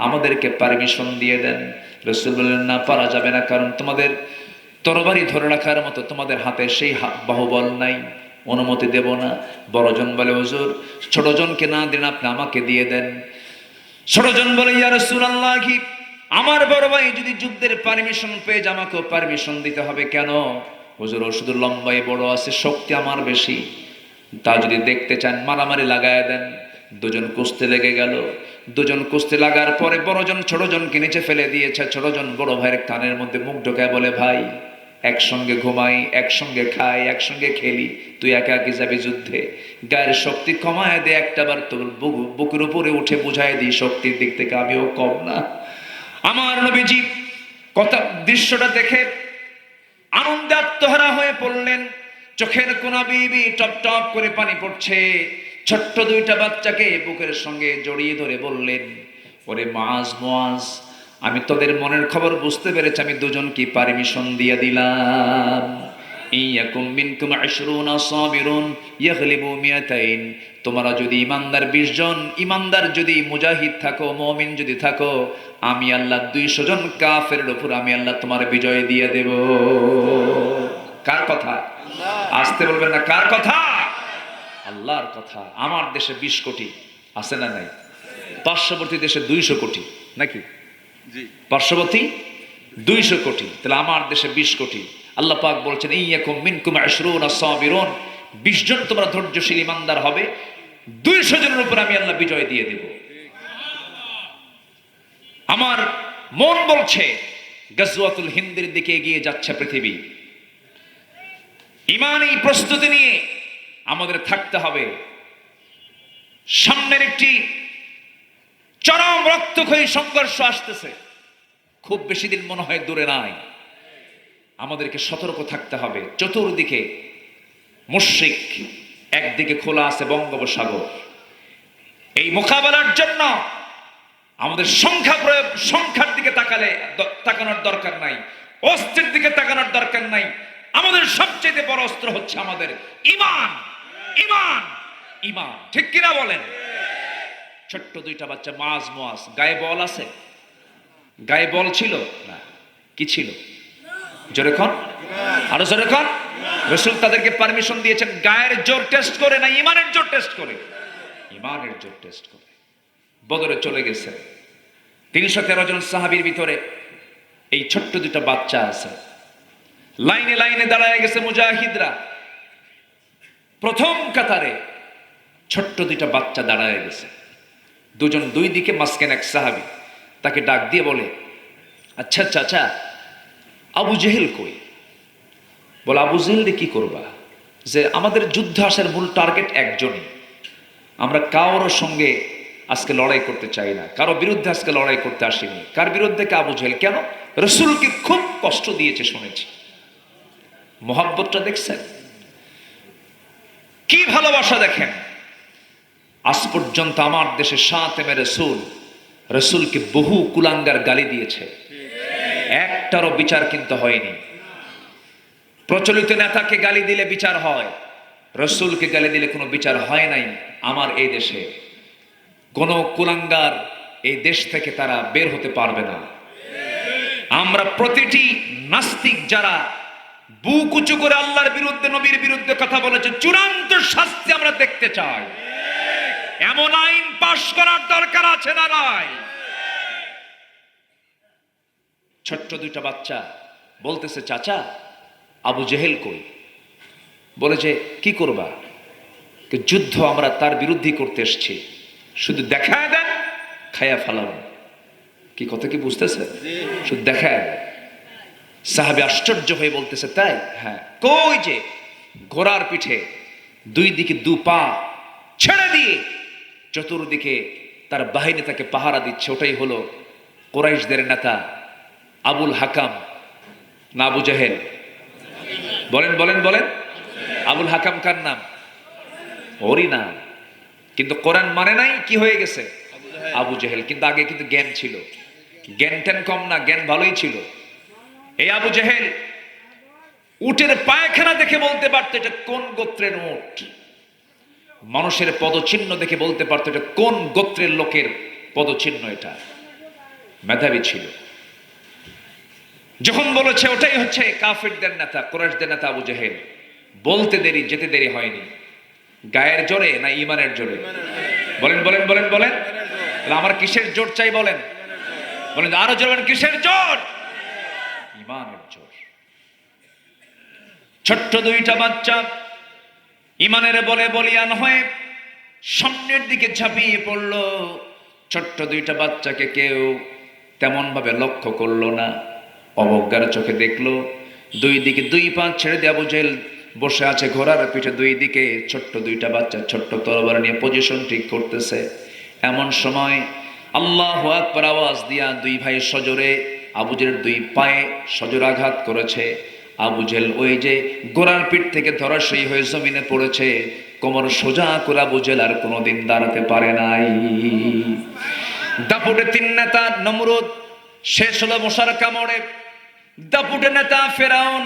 আমাদেরকে পারমিশন দিয়ে দেন। রাসূল বললেন, না, পারা যাবে না, কারণ তোমাদের তরবারি ধরে রাখার মতো তোমাদের হাতে সেই বাহুবল নাই, অনুমতি দেব না। বড়জন বলে, হুজুর ছোটজনকে না দেন, আপনি আমাকে দিয়ে দেন। ছোটজন বলে, ইয়া রাসূলুল্লাহ, কি আমার বড় ভাই যদি যুদ্ধের পারমিশন পেয়ে আমাকেও পারমিশন দিতে হবে কেন? হুজুর ও শুধু লম্বাই বড় আছে, শক্তি আমার বেশি, তা যদি দেখতে চান মারামারি লাগায় দেন। 2 জন কুস্তি লেগে গেল। 2 জন কুস্তি লাগার পরে বড়জন ছোটজনকে নিচে ফেলে দিয়েছে। ছোটজন বড় ভাইয়ের কানের মধ্যে মুখ ঢোকায় বলে, ভাই একসঙ্গে ঘুমাই, একসঙ্গে খাই, একসঙ্গে খেলি, তুই একা একা যাবি যুদ্ধে, গায়ের শক্তি কমায় দে, একটাবার তোর বুকের উপরে উঠে বুঝায় দিই, শক্তির দিক থেকে আমিও কম না। আমার নবীজি দৃশ্যটা দেখে আনন্দে আত্মহারা হয়ে পড়লেন। চোখের কোনা বিবি টপ টপ করে পানি পড়ছে। ছোট্ট 2টা বাচ্চাকে বুকের সঙ্গে জড়িয়ে ধরে বললেন, ওরে মুআজ, আমি তোদের মনের খবর বুঝতে পেরেছি, আমি 2 জনকে পারমিশন দিয়ে দিলাম। ইয়াকুম মিনকুম 20 সাবিরুন ইয়াগলিবু 200, তোমরা যদি ইমানদার 20 জন ইমানদার যদি মুজাহিদ থাকো, মুমিন যদি থাকো, আমি আল্লাহ 200 জন কাফেরের উপর আমি আল্লাহ তোমার বিজয় দিয়ে দেব। কার কথা? আসতে বলবেন না, কার কথা? আল্লাহর কথা। আমার দেশে 20 কোটি আছে না নাই? পার্শ্ববর্তী দেশে 200 কোটি নাকি? জি, পার্শ্ববর্তী 200 কোটি, তাহলে আমার দেশে 20 কোটি। আল্লাহ পাক বলছেন, ইয়াকুম মিনকুম 20 সাবিরুন, 20 জন তোমরা ধৈর্যশীল ইমানদার হবে, 200 জনের উপর আমি আল্লাহ বিজয় দিয়ে দেব। আমার মন বলছে গাজওয়াতুল হিন্দের দিকে এগিয়ে যাচ্ছে পৃথিবী। ঈমানী প্রস্তুতি নিয়ে আমাদের থাকতে হবে। সামনের একটি চরম রক্তক্ষয়ী সংঘর্ষ আসতেছে, খুব বেশি দিন মনে হয় দূরে নাই। আমাদেরকে সতর্ক থাকতে হবে। চতুর্দিকে মুশরিক, একদিকে খোলা আছে বঙ্গোপসাগর। এই মোকাবেলার জন্য আমাদের সংখ্যার দিকে তাকানোর দরকার নাই, অস্ত্রের দিকে তাকানোর দরকার নাই। আমাদের সবচেয়ে বড় অস্ত্র হচ্ছে আমাদের ঈমান, ঈমান, ঈমান। ঠিক কিনা বলেন? ছোট্ট 2টা বাচ্চা মুআজ, গায়ে বল আছে? গায়ে বল ছিল না, কি ছিল? জোরে কোন, আরো জোরে কোন। রাসূল তাদেরকে পারমিশন দিয়েছেন গায়ের জোর টেস্ট করে না, ঈমানের জোর টেস্ট করে। ঈমানের জোর টেস্ট করে বদরে চলে গেছে। 313 জন সাহাবীর ভিতরে এই ছোট্ট 2টা বাচ্চা আছে। লাইনে লাইনে দাঁড়ায় গেছে মুজাহিদরা, প্রথম কাতারে ছোট্ট 2টা বাচ্চা দাঁড়ায় গেছে। 2 জন 2 দিকে, মাঝখানে এক সাহাবী। তাকে ডাক দিয়ে বলে, আচ্ছা চাচা, আবু জেহেল কই? বলে, আবু জেহেল কি করবা? যে আমাদের যুদ্ধ আসার মূল টার্গেট একজনই, আমরা কারোর সঙ্গে আজকে লড়াই করতে চাই না, কারো বিরুদ্ধে আজকে লড়াই করতে আসিনি। কার বিরুদ্ধে? আবু জেহেল। কেন? রাসূলকে খুব কষ্ট দিয়েছে শুনেছি। মোহাব্বতটা দেখছেন? কি ভালোবাসা দেখেন। আজ পর্যন্ত আমার দেশে শাতেমে রসুল, রসুলকে বহু কুলাঙ্গার গালি দিয়েছে, একটারও বিচার কিন্তু হয়নি। প্রচলিত নেতাকে গালি দিলে বিচার হয়, রসুলকে গালি দিলে কোনো বিচার হয় নাই। আমার এই দেশে কোন কুলাঙ্গার এই দেশ থেকে তারা বের হতে পারবে না। আমরা প্রতিটি নাস্তিক যারা বুক উঁচু করে আল্লাহর বিরুদ্ধে, নবীর বিরুদ্ধে কথা বলেছে, চূড়ান্ত শাস্তি আমরা দেখতে চাই। এমন আইন পাশ করার দরকার আছে না নাই? ছোট্ট দুইটা বাচ্চা বলতেছে, চাচা আবু জেহেল কই? বলে যে কি করবা? যুদ্ধ আমরা তার বিরুদ্ধে করতে এসেছি, শুধু দেখায় দেন, খায়া ফেলাম। কি কথা কি বুঝতেছে? শুধু দেখায় দেন। সাহাবী আশ্চর্য হয়ে বলতেছে, তাই? হ্যাঁ। কই যে ঘোড়ার পিঠে দুই দিকে দু পা ছেড়ে দিয়ে চতুর্দিকে তার বাহিনী তাকে পাহারা দিচ্ছে, ওটাই হলো কুরাইশদের নেতা আবুল হাকাম না আবু জেহেল? বলেন বলেন বলেন। আবুল হাকাম কার নাম? ওরই নাম। কিন্তু কোরআন মানে নাই, কি হয়ে গেছে? আবু জেহেল। কিন্তু আগে কিন্তু জ্ঞান ছিল, জ্ঞান ট্যান কম না, জ্ঞান ভালোই ছিল। এই আবু জেহেল উটের পায়খানা দেখে বলতে পারতো এটা কোন গোত্রের উট, মানুষের পদচিহ্ন দেখে বলতে পারতো এটা কোন গোত্রের লোকের পদচিহ্ন। এটা মেধাবী ছিল। যখন বলেছে ওটাই হচ্ছে কাফিরদের নেতা, কুরাইশদের নেতা আবু জেহেল, বলতে দেরি, যেতে দেরি হয়নি। গায়ের জোরে না ইমানের জোরে? বলেন বলেন বলেন বলেন। আমার কিসের জোর চাই বলেন? বলেন আরো জোর, কিসের জোর? ইমানের জোর। ছোট্ট দুইটা বাচ্চা ইমানের বলে বলিয়ান হয়ে সামনের দিকে ঝাঁপিয়ে পড়ল। ছোট্ট দুইটা বাচ্চাকে কেউ তেমন ভাবে লক্ষ্য করলো না, অবজ্ঞার চোখে দেখলো। দুই দিকে দুই পা ছেড়ে দিয়ে আবু জেহেল বসে আছে ঘোড়ার পিঠে, দুই দিকে ছোট্ট দুইটা বাচ্চা ছোট্ট তরবারি নিয়ে পজিশন ঠিক করতেছে। এমন সময় আল্লাহু আকবার আওয়াজ দিয়া দুই ভাই সজোরে আবু জেহেলের দুই পায়ে সজোর আঘাত করেছে। আবু জেহেল ওই যে ঘোড়ার পিঠ থেকে ধরাশয়ী হয়ে জমিনে পড়েছে। কোমর সোজা করে আবু জেহেল আর কোনোদিন দাঁড়াতে পারে নাই। দাপুটে তিন নেতা নমরুদ শেষ হলো মশার কামড়ে। দাপুটে নেতা ফেরাউন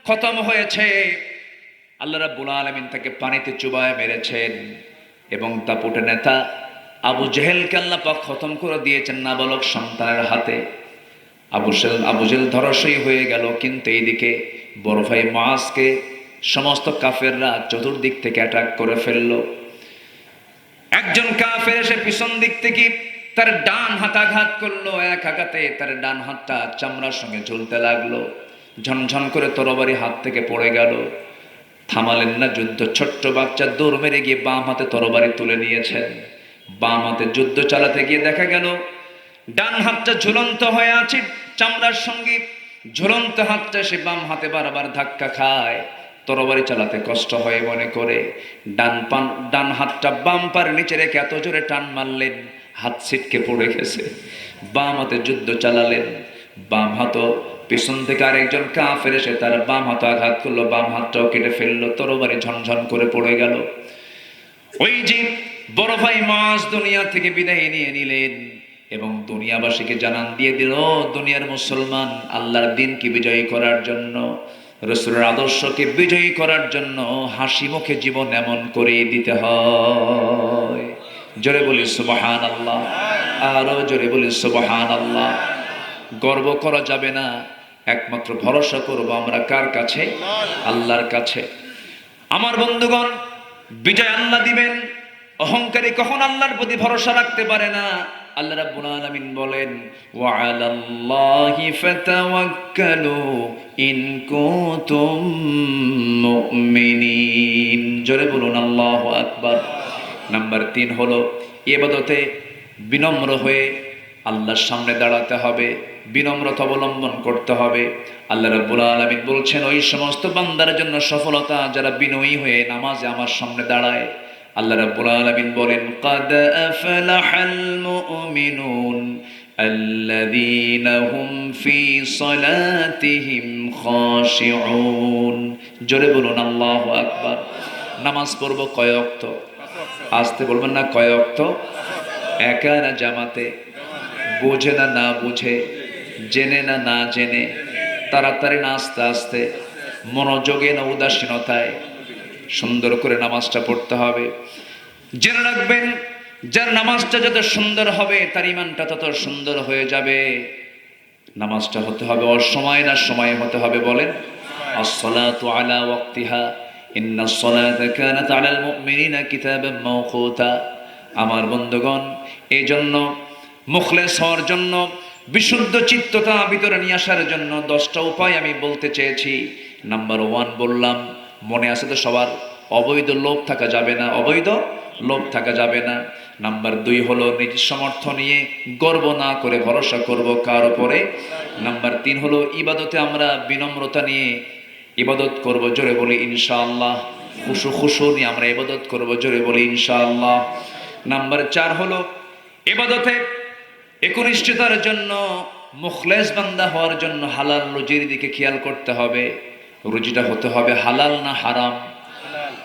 খতম হয়েছে। আল্লাহ রাব্বুল আলামিন তাকে পানিতে চুবায় মেরেছেন। এবং দাপুটে নেতা আবু জেহেলকে আল্লাহ পাক খতম করে দিয়েছেন নাবালক সন্তানের হাতে। আবু জেহেল ধরাশয়ী হয়ে গেল। কিন্তু এইদিকে বড় ভাই মুআজকে সমস্ত কাফেররা চতুর্দিক থেকে অ্যাটাক করে ফেলল। একজন কাফের এসে পিছন দিক থেকে তার ডান হাত আঘাত করলো। এক আঘাতে তার ডান হাতটা চামড়ার সঙ্গে ঝুলতে লাগলো। ঝনঝন করে তরবারি হাত থেকে পড়ে গেল। থামালেন না যুদ্ধ। ছোট্ট বাচ্চা দৌড় মেরে গিয়ে বাম হাতে তরবারি তুলে নিয়েছেন। বাম হাতে যুদ্ধ চালাতে গিয়ে দেখা গেল ডান হাতটা ঝুলন্ত হয়ে আছে চামড়ার সঙ্গে। ঝুলন্ত হাতটা সে বাম হাতে বারবার ধাক্কা খায়। তরবারি চালাতে কষ্ট হয় মনে করে ডান হাতটা বাম পার নিচে রেখে এত জোরে টান মারলেন, হাত ছিটকে পড়ে গেছে। বাম হাতে যুদ্ধ চালালেন। বাম হাত পিছন থেকে আরেকজন কাফের এসে তার বাম হাত আঘাত করলো, বাম হাতটাও কেটে ফেললো। তরবারি ঝনঝন করে পড়ে গেল। ওই যে বড় ভাই মুআজ দুনিয়া থেকে বিদায় নিয়ে নিলেন এবং দুনিয়াবাসীকে জানান দিয়ে দিল, দুনিয়ার মুসলমান আল্লাহর দিনকে বিজয়ী করার জন্য, রাসূলের আদর্শকে বিজয়ী করার জন্য হাসি মুখে জীবন এমন করে দিতে হয়। জোরে বলি সুবহানাল্লাহ, আরো জোরে বলি সুবহানাল্লাহ। গর্ব করা যাবে না, একমাত্র ভরসা করব আমরা কার কাছে? আল্লাহর কাছে। আমার বন্ধুগণ, বিজয় আল্লাহ দিবেন। অহংকারী কখন আল্লাহর প্রতি ভরসা রাখতে পারে না। আল্লাহ রাব্বুল আলামিন বলেন, ওয়া আলাল্লাহি ফাতাওয়াক্কালু ইন কুনতুম মুমিনিন। জোরে বলুন আল্লাহু আকবার। নাম্বার 3 হলো ইবাদতে বিনম্র হয়ে আল্লাহর সামনে দাঁড়াতে হবে, বিনম্রতা অবলম্বন করতে হবে। আল্লাহ রাব্বুল আলামিন বলছেন, ওই সমস্ত বান্দার জন্য সফলতা যারা বিনয়ী হয়ে নামাজে আমার সামনে দাঁড়ায়। আল্লাহ রাব্বুল আলামিন বলেন, ক্বাদ আফলাহাল মুমিনুন আল্লাযীনা হুম ফি সালাতিহিম খাশিউন। জোরে বলুন আল্লাহু আকবার। নামাজ পড়ব কয় ওয়াক্ত? আসতে বলবেন না, কয় ওয়াক্ত? একা না জামাতে? বুঝে না না বুঝে? জেনে না না জেনে? তাড়াতাড়ি না আস্তে আস্তে? মনোযোগে না উদাসীনতায়? সুন্দর করে নামাজটা পড়তে হবে। জেনে রাখবেন, যার নামাজটা যত সুন্দর হবে তার ঈমানটা তত সুন্দর হয়ে যাবে। নামাজটা হতে হবে অসময় না সময়ে হতে হবে? বলেন, আসসালাতু আলা ওয়াক্তিহা ইন্নাস সালাতা কানাত আলাল মুমিনিনা কিতাবাম মাওকুতা। আমার বন্ধুগণ, এই জন্য মুখলেস হওয়ার জন্য, বিশুদ্ধ চিত্ততা ভিতরে নিয়ে আসার জন্য 10টা উপায় আমি বলতে চেয়েছি। নাম্বার 1 বললাম, মনে আছে তো সবার? অবৈধ লোভ থাকা যাবে না, অবৈধ লোভ থাকা যাবে না। নাম্বার 2 হলো নিজের সামর্থ্য নিয়ে গর্ব না করে ভরসা করব কার উপরে। নাম্বার 3 হলো ইবাদতে আমরা বিনম্রতা নিয়ে ইবাদত করব, জোরে বলি ইনশাআল্লাহ। খুশু নিয়ে আমরা ইবাদত করব, জোরে বলি ইনশাআল্লাহ। নাম্বার 4 হলো ইবাদতে একনিষ্ঠতার জন্য, মুখলেস বান্দা হওয়ার জন্য হালাল রুজির দিকে খেয়াল করতে হবে। রুজিটা হতে হবে হালাল না হারাম?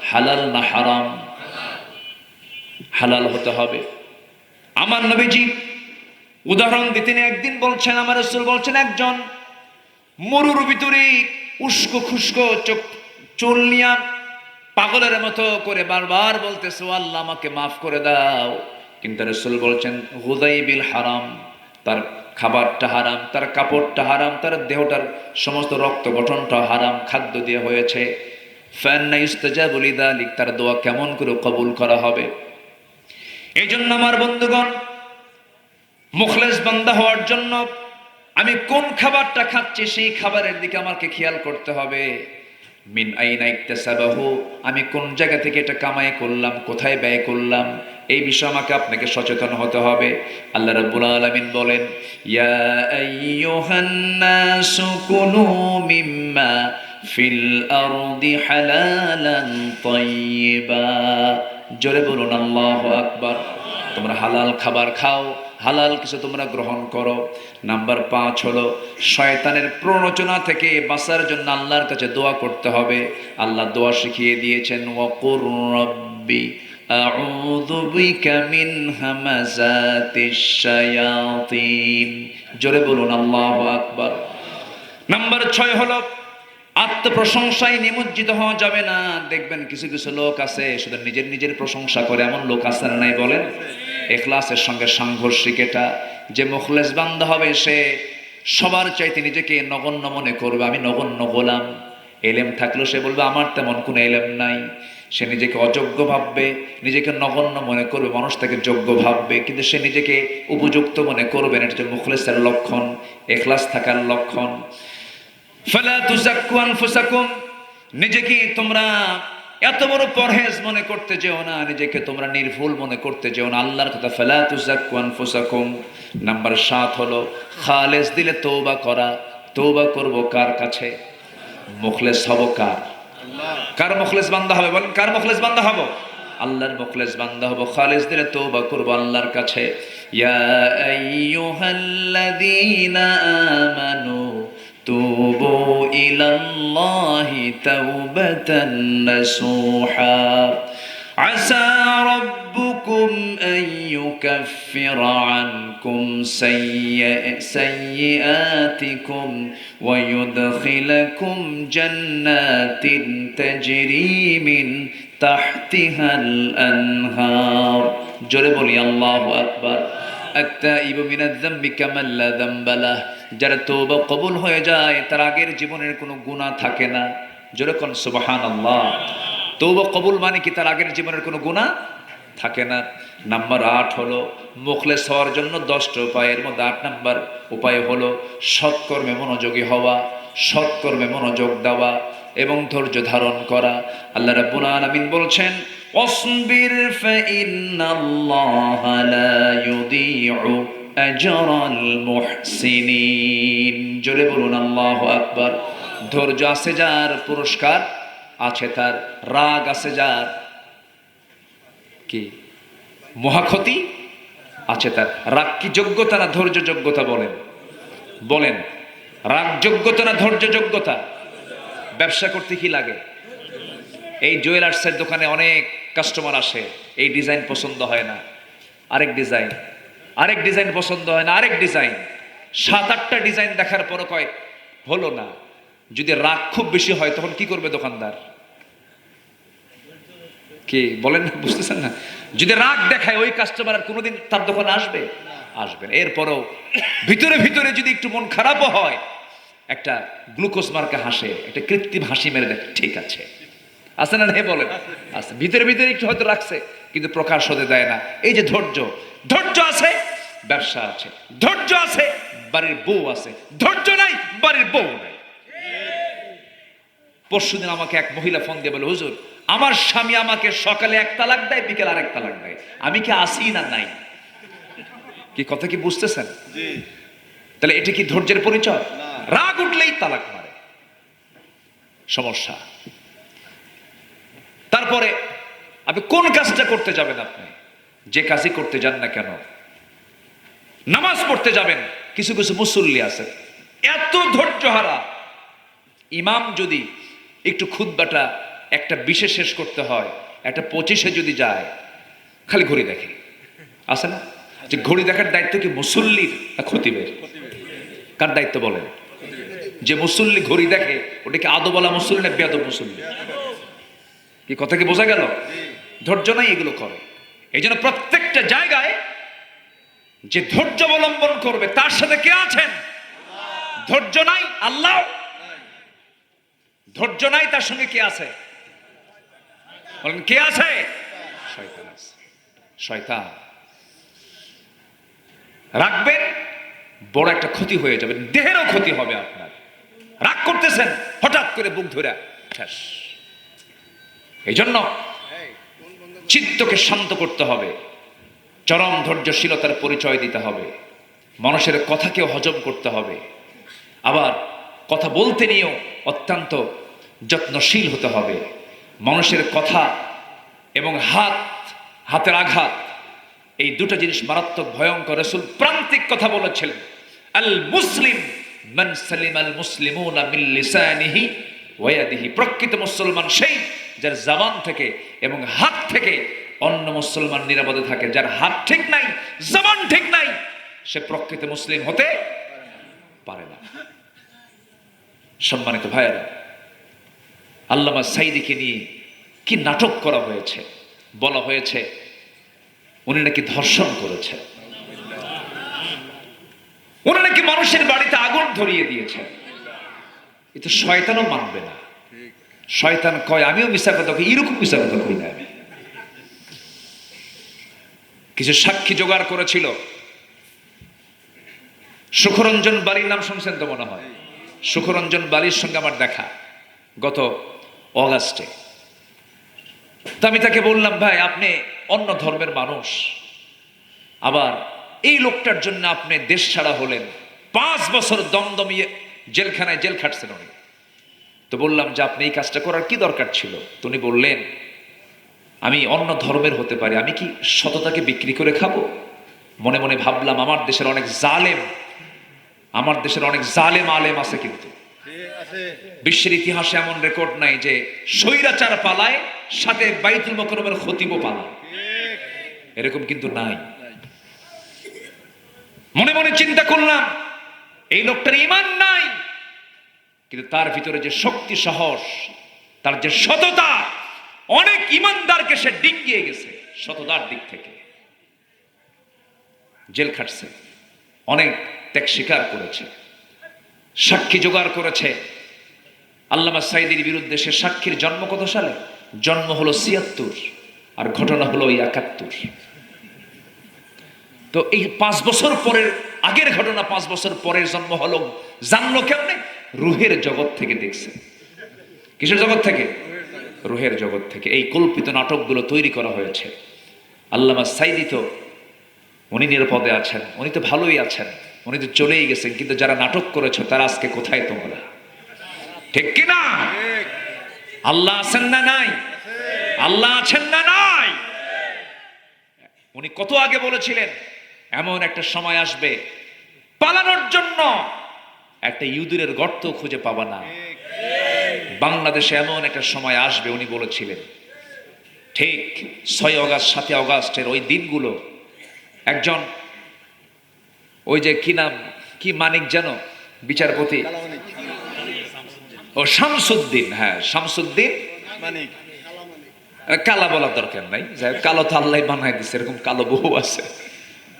হালাল না হারাম? হালাল হতে হবে। আমার নবীজি উদাহরণ দিতেন, একদিন বলছেন, আমার রাসূল বলছেন, একজন মরুর ভিতরে উস্কো খুস্কো চুল নিয়া পাগলের মতো করে বারবার বলতেছে, ও আল্লাহ আমাকে মাফ করে দাও। কিন্তু রাসূল বলছেন হুদাইবিল হারাম, তার খাবারটা হারাম, তার কাপড়টা হারাম, তার দেহটার সমস্ত রক্ত গঠনটা হারাম খাদ্য দিয়ে হয়েছে। ফান্না ইস্তাজাবু লিযালিক, তার দোয়া কেমন করে কবুল করা হবে? এই জন্য আমার বন্ধুগণ, মুখলেস বান্দা হওয়ার জন্য আমি কোন খাবারটা খাচ্ছি সেই খাবারের দিকে আমাকে খেয়াল করতে হবে। মিন আইনা ইকতাসাবাহু, আমি কোন জায়গা থেকে এটা কামাই করলাম, কোথায় ব্যয় করলাম, এই বিষয়ে আমাকে আপনাকে সচেতন হতে হবে। আল্লাহ রাব্বুল আলামিন বলেন, ইয়া আইয়ুহান নাসু কুলু মিম্মা ফিল আরদি হালালান তাইয়্যিবা। জোরে বলুন আল্লাহু আকবার। তোমরা হালাল খাবার খাও, হালাল কিছু তোমরা গ্রহণ করো। নাম্বার 5 হলো শয়তানের প্ররোচনা থেকে বাঁচার জন্য আল্লাহর কাছে দোয়া করতে হবে। আল্লাহ দোয়া শিখিয়ে দিয়েছেন, ওয়াকুর রব্বি আউযু বিকা মিন হামাযাতিশ শায়াতিন। জোরে বলুন আল্লাহু আকবার। নাম্বার 6 হলো আত্মপ্রশংসায় নিমজ্জিত হওয়া যাবে না। দেখবেন কিছু কিছু লোক আছে শুধু নিজের প্রশংসা করে, এমন লোক আছে না নাই বলেন? ইখলাসের সঙ্গে সাংঘর্ষিক এটা। যে মুখলেস বান্দা হবে সে সবার চাইতে নিজেকে নগণ্য মনে করবে, আমি নগণ্য গোলাম। এলেম থাকলেও সে বলবে আমার তেমন কোনো এলেম নাই। সে নিজেকে অযোগ্য ভাববে, নিজেকে নগণ্য মনে করবে, মানুষ তাকে যোগ্য ভাববে, কিন্তু সে নিজেকে উপযুক্ত মনে করবে না। এটা হচ্ছে মুখলেসের লক্ষণ, ইখলাস থাকার লক্ষণ। ফালা তুযাক্কু আনফুসাকুম, নিজেকে তোমরা এত বড় পরহেজ মনে করতে যেও না, নিজেকে তোমরা নির্ভুল মনে করতে যেও না। আল্লাহর কথা, ফালা তুযাক্কু আনফুসাকুম। নাম্বার 7 হলো খালেস দিলে তওবা করা। তওবা করব কার কাছে? মুখলেস হব কার? কার মুখলেস বান্দা হবে? বলেন, কার মুখলেস বান্দা হব? আল্লাহর মুখলেস বান্দা হব। খালেস দিলে তওবা করব আল্লাহর কাছে। ইয়া আইয়ুহাল্লাযীনা আমানু তুবু ইলাল্লাহি তাওবাতান নাসুহা আসা রাব্বুকুম আন ইউকাফিরা আনকুম সাইয়্যাতিকুম ওয়া ইউদখিলাকুম জান্নাতিন তাজরি মিন তাহতিহাল আনহার। জোরে বলি আল্লাহু আকবার। আত-তাইবু মিনাজ যামবি কামান লা যামবা লাহ, যার তওবা কবুল হয়ে যায় তার আগের জীবনের কোনো গুনাহ থাকে না। জোরে কোন সুবহানাল্লাহ। তওবা কবুল মানে কি? তার আগের জীবনের কোনো গুনাহ থাকে না। নাম্বার 8 হলো মুখলেস হওয়ার জন্য 10টা উপায়ের মধ্যে 8 নাম্বার উপায় হলো সৎকর্মে মনোযোগী হওয়া, সৎকর্মে মনোযোগ দেওয়া এবং ধৈর্য ধারণ করা। আল্লাহ রাব্বুল আলামিন বলছেন, ওয়াসবির ফাইন্নাল্লাহা লা ইউদিউ আজরাল মুহসিনিন। জোরে বলুন আল্লাহু আকবার। ধৈর্য আছে যার পুরস্কার আছে তার, রাগ আছে যার কি মহাক্ষতি আছে তার। রাগ কি যোগ্যতা না ধৈর্য যোগ্যতা? বলেন বলেন। রাগ যোগ্যতা না ধৈর্য যোগ্যতা? ব্যবসা করতে কি লাগে? এই জুয়েলার্সের দোকানে অনেক কাস্টমার আসে, এই ডিজাইন পছন্দ হয় না, আরেক ডিজাইন, আরেক ডিজাইন পছন্দ হয় না, আরেক ডিজাইন, 7-8টা ডিজাইন দেখার পর কয় হলো না। যদি রাগ খুব বেশি হয় তখন কি করবে দোকানদার? কি বলেন না, বুঝতেছেন না? যদি রাগ দেখায় ওই কাস্টমার আর কোনোদিন তার দোকানে আসবে? আসবে না। এরপরও ভিতরে ভিতরে যদি একটু মন খারাপও হয়, একটা গ্লুকোজ মার্কা হাসে, একটা কৃত্রিম হাসি মেরে দেয়, ঠিক আছে, আছে না? নাই বলেন, আছে। ভিতরে ভিতরে একটু হয়তো রাখছে, কিন্তু প্রকাশ হতে দেয় না। এই যে ধৈর্য, ধৈর্য আছে ব্যবসা আছে, ধৈর্য আছে বাড়ির বউ আছে, ধৈর্য নাই বাড়ির বউ নাই। পরশুদিন আমাকে এক মহিলা ফোন দিয়ে বলে, হুজুর আমার স্বামী আমাকে সকালে 1 তালাক দেয়, বিকেল আরেক তালাক দেয়, আমি কি আসি না নাই? কি কথা কি বুঝতেছেন? তাহলে এটা কি ধৈর্যের পরিচয়? রাগ উঠলেই তালাক মারে, সমস্যা। তারপরে আপনি কোন কাজটা করতে যাবেন, আপনি যে কাজই করতে যান না কেন, নামাজ পড়তে যাবেন, কিছু কিছু মুসল্লি আছে এত ধৈর্য হারা, ইমাম যদি একটু খুতবাটা একটা 20-এ শেষ করতে হয়, একটা 25-এ যদি যায়, খালি ঘড়ি দেখে, আছে না? যে ঘড়ি দেখার দায়িত্ব কি মুসল্লির না খতিবের? কার দায়িত্ব বলেন? যে মুসল্লি ঘড়ি দেখে ওটা কি আদবলা মুসল্লি না বেয়াদব মুসল্লি? কি কথা কি বোঝা গেল? ধৈর্য নাই, এগুলো করে। এই জন্য প্রত্যেকটা জায়গায় যে ধৈর্য অবলম্বন করবে তার সাথে কে আছেন? ধৈর্য নাই আল্লাহ, ধৈর্য নাই তার সঙ্গে কে আছে? বলেন কে আছে? শয়তান আছে, শয়তান। রাখবেন, বড় একটা ক্ষতি হয়ে যাবে, দেহেরও ক্ষতি হবে আপনার। রাগ করতেছেন, হঠাৎ করে বুক ধরে শেষ। এই জন্য চিত্তকে শান্ত করতে হবে, চরম ধৈর্যশীলতার পরিচয় দিতে হবে, মানুষের কথাকেও হজম করতে হবে, আবার কথা বলতে নিয়েও অত্যন্ত যত্নশীল হতে হবে। মানুষের কথা এবং হাতের আঘাত, এই দুটো জিনিস মারাত্মক ভয়ঙ্কর। রাসূল প্রান্তিক কথা বলেছিলেন, আল মুসলিম মান সালিম আল মুসলিমুনা মিন লিসানিহি ওয়া ইয়াদিহি। প্রকৃত মুসলমান সেই যার জবান থেকে এবং হাত থেকে অন্য মুসলমান নিরাপদে থাকে। যার হাত ঠিক নাই, জবান ঠিক নাই, সে প্রকৃত মুসলিম হতে পারে না। সম্মানিত ভাইয়েরা, আল্লামা সাঈদীকে নিয়ে কি নাটক করা হয়েছে, বলা হয়েছে উনি নাকি ধর্ষণ করেছে, উনি নাকি মানুষের বাড়িতে আগুন ধরিয়ে দিয়েছে। এ তো শয়তানও মানবে না। শয়তান কয় আমিও মিশা কথা কই, এরকম মিশা কথা কই না আমি। কিছু সাক্ষী জোগাড় করেছিল। সুখরঞ্জন বালির নাম শুনছেন তো মনে হয়। সুখরঞ্জন বালির সঙ্গে আমার দেখা গত অগাস্টে। তো আমি তাকে বললাম, ভাই আপনি অন্য ধর্মের মানুষ, আবার এই লোকটার জন্য আপনি দেশ ছাড়া হলেন, 5 বছর দমদমিয়ে জেলখানায় জেল খাটছেন উনি। তো বললাম যে আপনি এই কাজটা করার কি দরকার ছিল? তো উনি বললেন, আমি অন্য ধর্মের হতে পারি, আমি কি সততাকে বিক্রি করে খাবো? মনে মনে ভাবলাম, আমার দেশের অনেক জালেম, আমার দেশের অনেক জালেম আলেম আছে, কিন্তু বিশ্বের ইতিহাসে এমন রেকর্ড নাই যে স্বৈরাচার পালায় সাথে বাইতুল মুকাররমের খতিবও পালায়, এরকম কিন্তু নাই। মনে মনে চিন্তা করলাম, এই লোকটার ঈমান নাই, কিন্তু তার ভিতরে যে শক্তি সাহস, তার যে সততা, অনেক ঈমানদারকে সে ডিঙ্গিয়ে গেছে সততার দিক থেকে। জেল খাটছে, অনেক ত্যাগ স্বীকার করেছে, সাক্ষী জোগাড় করেছে। আল্লামা সাঈদীর বিরুদ্ধে সে সাক্ষীর জন্ম কত সালে? জন্ম হলো ৭৬ আর ঘটনা হলো ৭১। তো এই 5 বছর পরের আগের ঘটনা 5 বছর পরের জন্ম হলো, জানলো কেমনে? রুহের জগৎ থেকে দেখছে। কিসের জগৎ থেকে? রুহের জগৎ থেকে। এই কল্পিত নাটকগুলো তৈরি করা হয়েছে। আল্লামা সাঈদী তো উনি নিরাপদে আছেন, উনি তো ভালোই আছেন, উনি তো চলেই গেছেন, কিন্তু যারা নাটক করেছে তারা আজকে কোথায় তোমরা? ঠিক কিনা? আল্লাহ আছেন না নাই? আল্লাহ আছেন না নাই? উনি কত আগে বলেছিলেন এমন একটা সময় আসবে পালানোর জন্য একটা ইঁদুরের গর্ত খুঁজে পাবা না। বাংলাদেশে এমন একটা সময় আসবে, উনি বলেছিলেন, ঠিক 6 অগাস্ট 7 অগাস্টের ওই দিনগুলো, একজন ওই যে কি নাম, কি মানিক যেন বিচারপতি, ও শামসুদ্দিন, হ্যাঁ শামসুদ্দিন মানিক, কালা বলার দরকার নাই, যাই হোক, কালো তো আল্লাহ বানাই দিচ্ছে, এরকম কালো বহু আছে।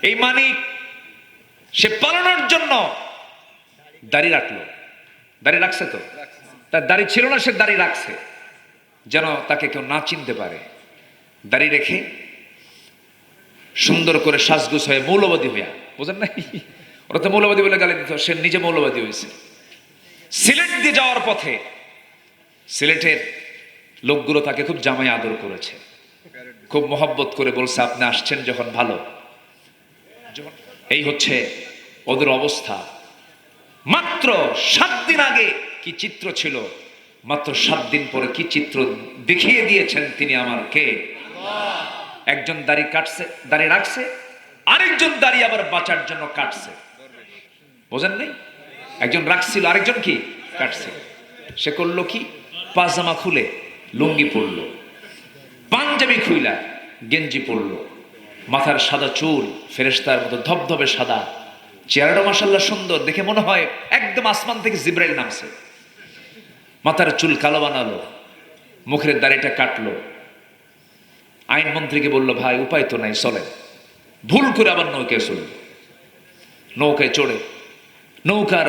এই মানিক সে পালানোর জন্য দাড়ি রাখলো, দাড়ি রাখছে তো, তার দাড়ি ছিল না, সে দাড়ি রাখছে যেন তাকে কেউ না চিনতে পারে। দাড়ি রেখে সুন্দর করে সাজগুজ হয়ে মৌলবাদী হইয়া, বোঝেন নাই, ওরা তো মৌলবাদী বলে গালি দিত, সে নিজে মৌলবাদী হয়েছে। সিলেট দিয়ে যাওয়ার পথে সিলেটের লোকগুলো তাকে খুব জামাই আদর করেছে, খুব মহব্বত করে বলছে, আপনি আসছেন যখন ভালো। এই হচ্ছে ওদের অবস্থা। মাত্র 7 দিন আগে কি চিত্র ছিল, মাত্র 7 দিন পরে কি চিত্র দেখিয়ে দিয়েছেন তিনি আমাকে। একজন দাড়ি কাটছে, দাড়ি রাখছে, আরেকজন দাড়ি আবার বাঁচার জন্য কাটছে, বোঝেন নাই? একজন রাখছিল, আরেকজন কি কাটছে। সে করলো কি, পাজামা খুলে লুঙ্গি পরলো, পাঞ্জাবি খুইলা গেঞ্জি পরলো, মাথার সাদা চুল ফেরেশতার মতো ধবধবে সাদা, চেহারাটা মাশাআল্লাহ সুন্দর, দেখে মনে হয় একদম আসমান থেকে জিব্রাইল নামছে। মাথার চুল কালো বানালো, মুখের দাড়িটা কাটলো। আইনমন্ত্রীকে বললো, ভাই উপায় তো নাই, চলে। ভুল করে আবার নৌকায় চলল। নৌকায় চড়ে নৌকার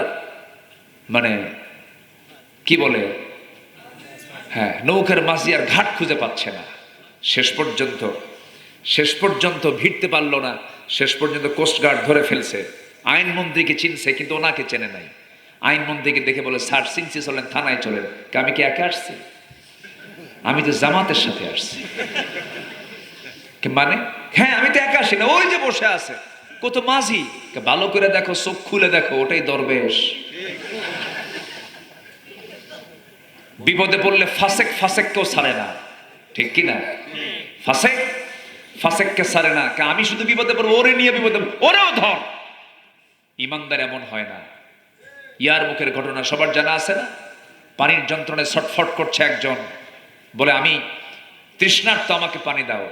মানে কি বলে, হ্যাঁ, নৌকার মাঝি আর ঘাট খুঁজে পাচ্ছে না। শেষ পর্যন্ত ভিড়তে পারলো না। শেষ পর্যন্ত কোস্টগার্ড ধরে ফেলছে। আইনমন্ত্রীকে চিনছে, কিন্তু ওনাকে চেনে নাই। আইনমন্ত্রীকে দেখে বলে, স্যার চিনছি, চলেন থানায় চলেন। আমি কি একা আসছি? আমি তো জামাতের সাথে আসছি। মানে হ্যাঁ, আমি তো একা আসি না, ওই যে বসে আছে কত মাঝি, ভালো করে দেখো, চোখ খুলে দেখো, ওটাই দরবেশ। বিপদে পড়লে ফাসেককেও ছাড়ে না, ঠিক কি না? ফাসেককে ছাড়ে না। আমি শুধু বিপদে পড়বো, ওরে নিয়ে বিপদে, ওরেও ধর। ইমানদার এমন হয় না। ইয়ার মুখের ঘটনা সবার জানা আছে না? পানির যন্ত্রণায় ছটফট করছে একজন, বলে আমি তৃষ্ণার্ত, আমাকে পানি দাও।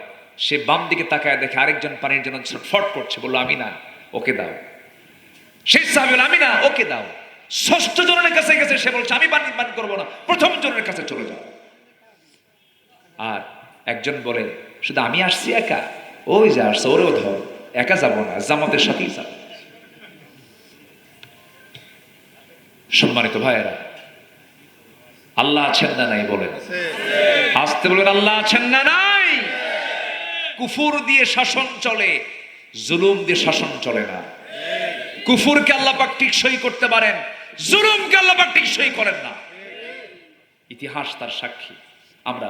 সে বাম দিকে তাকায় দেখে আরেকজন পানির জন্য ছটফট করছে, বললো আমি না, ওকে দাও। সেই সাহাবী বলে, আমি না, ওকে দাও। 6ষ্ঠ জনের কাছে গেছে, সে বলছে আমি পানি পান করবো না, 1ম জনের কাছে চলে যাও। আর একজন বলে, শুধু আমি আসছি একা, ওই যে আসছে, ওরেও ধর। একা যাবো না, জামাতের সাথেই যাব। সম্মানিত ভাইয়েরা, আল্লাহ আছেন না নাই বলেন? আসতে বলেন, আল্লাহ আছেন না নাই? কুফুর দিয়ে শাসন চলে, জুলুম দিয়ে শাসন চলে না। কুফুরকে আল্লাহ পাক টিকসই করতে পারেন, জুলুমকে আল্লাহ পাক টিকসই করেন না। ইতিহাস তার সাক্ষী। আমরা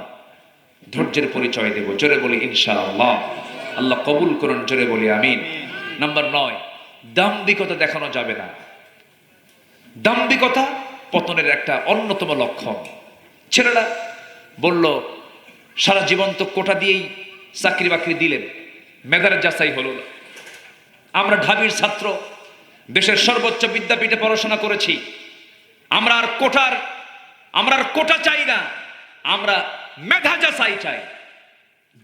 ধৈর্যের পরিচয় দেব, জোরে বলি ইনশাআল্লাহ। আল্লাহ কবুল করুন, জোরে বলি আমিন। নাম্বার 9, দাম্ভিকতা দেখানো যাবে না। দাম্ভিকতা পতনের একটা অন্যতম লক্ষণ। ছেলেরা বলল, সারা জীবন তো কোটা দিয়েই চাকরি বাকরি দিলেন, মেধার যাচাই হলো না। আমরা ঢাবির ছাত্র, দেশের সর্বোচ্চ বিদ্যাপীঠে পড়াশোনা করেছি, আমরা আর কোটা চাই না, আমরা মেধা যাচাই চাই।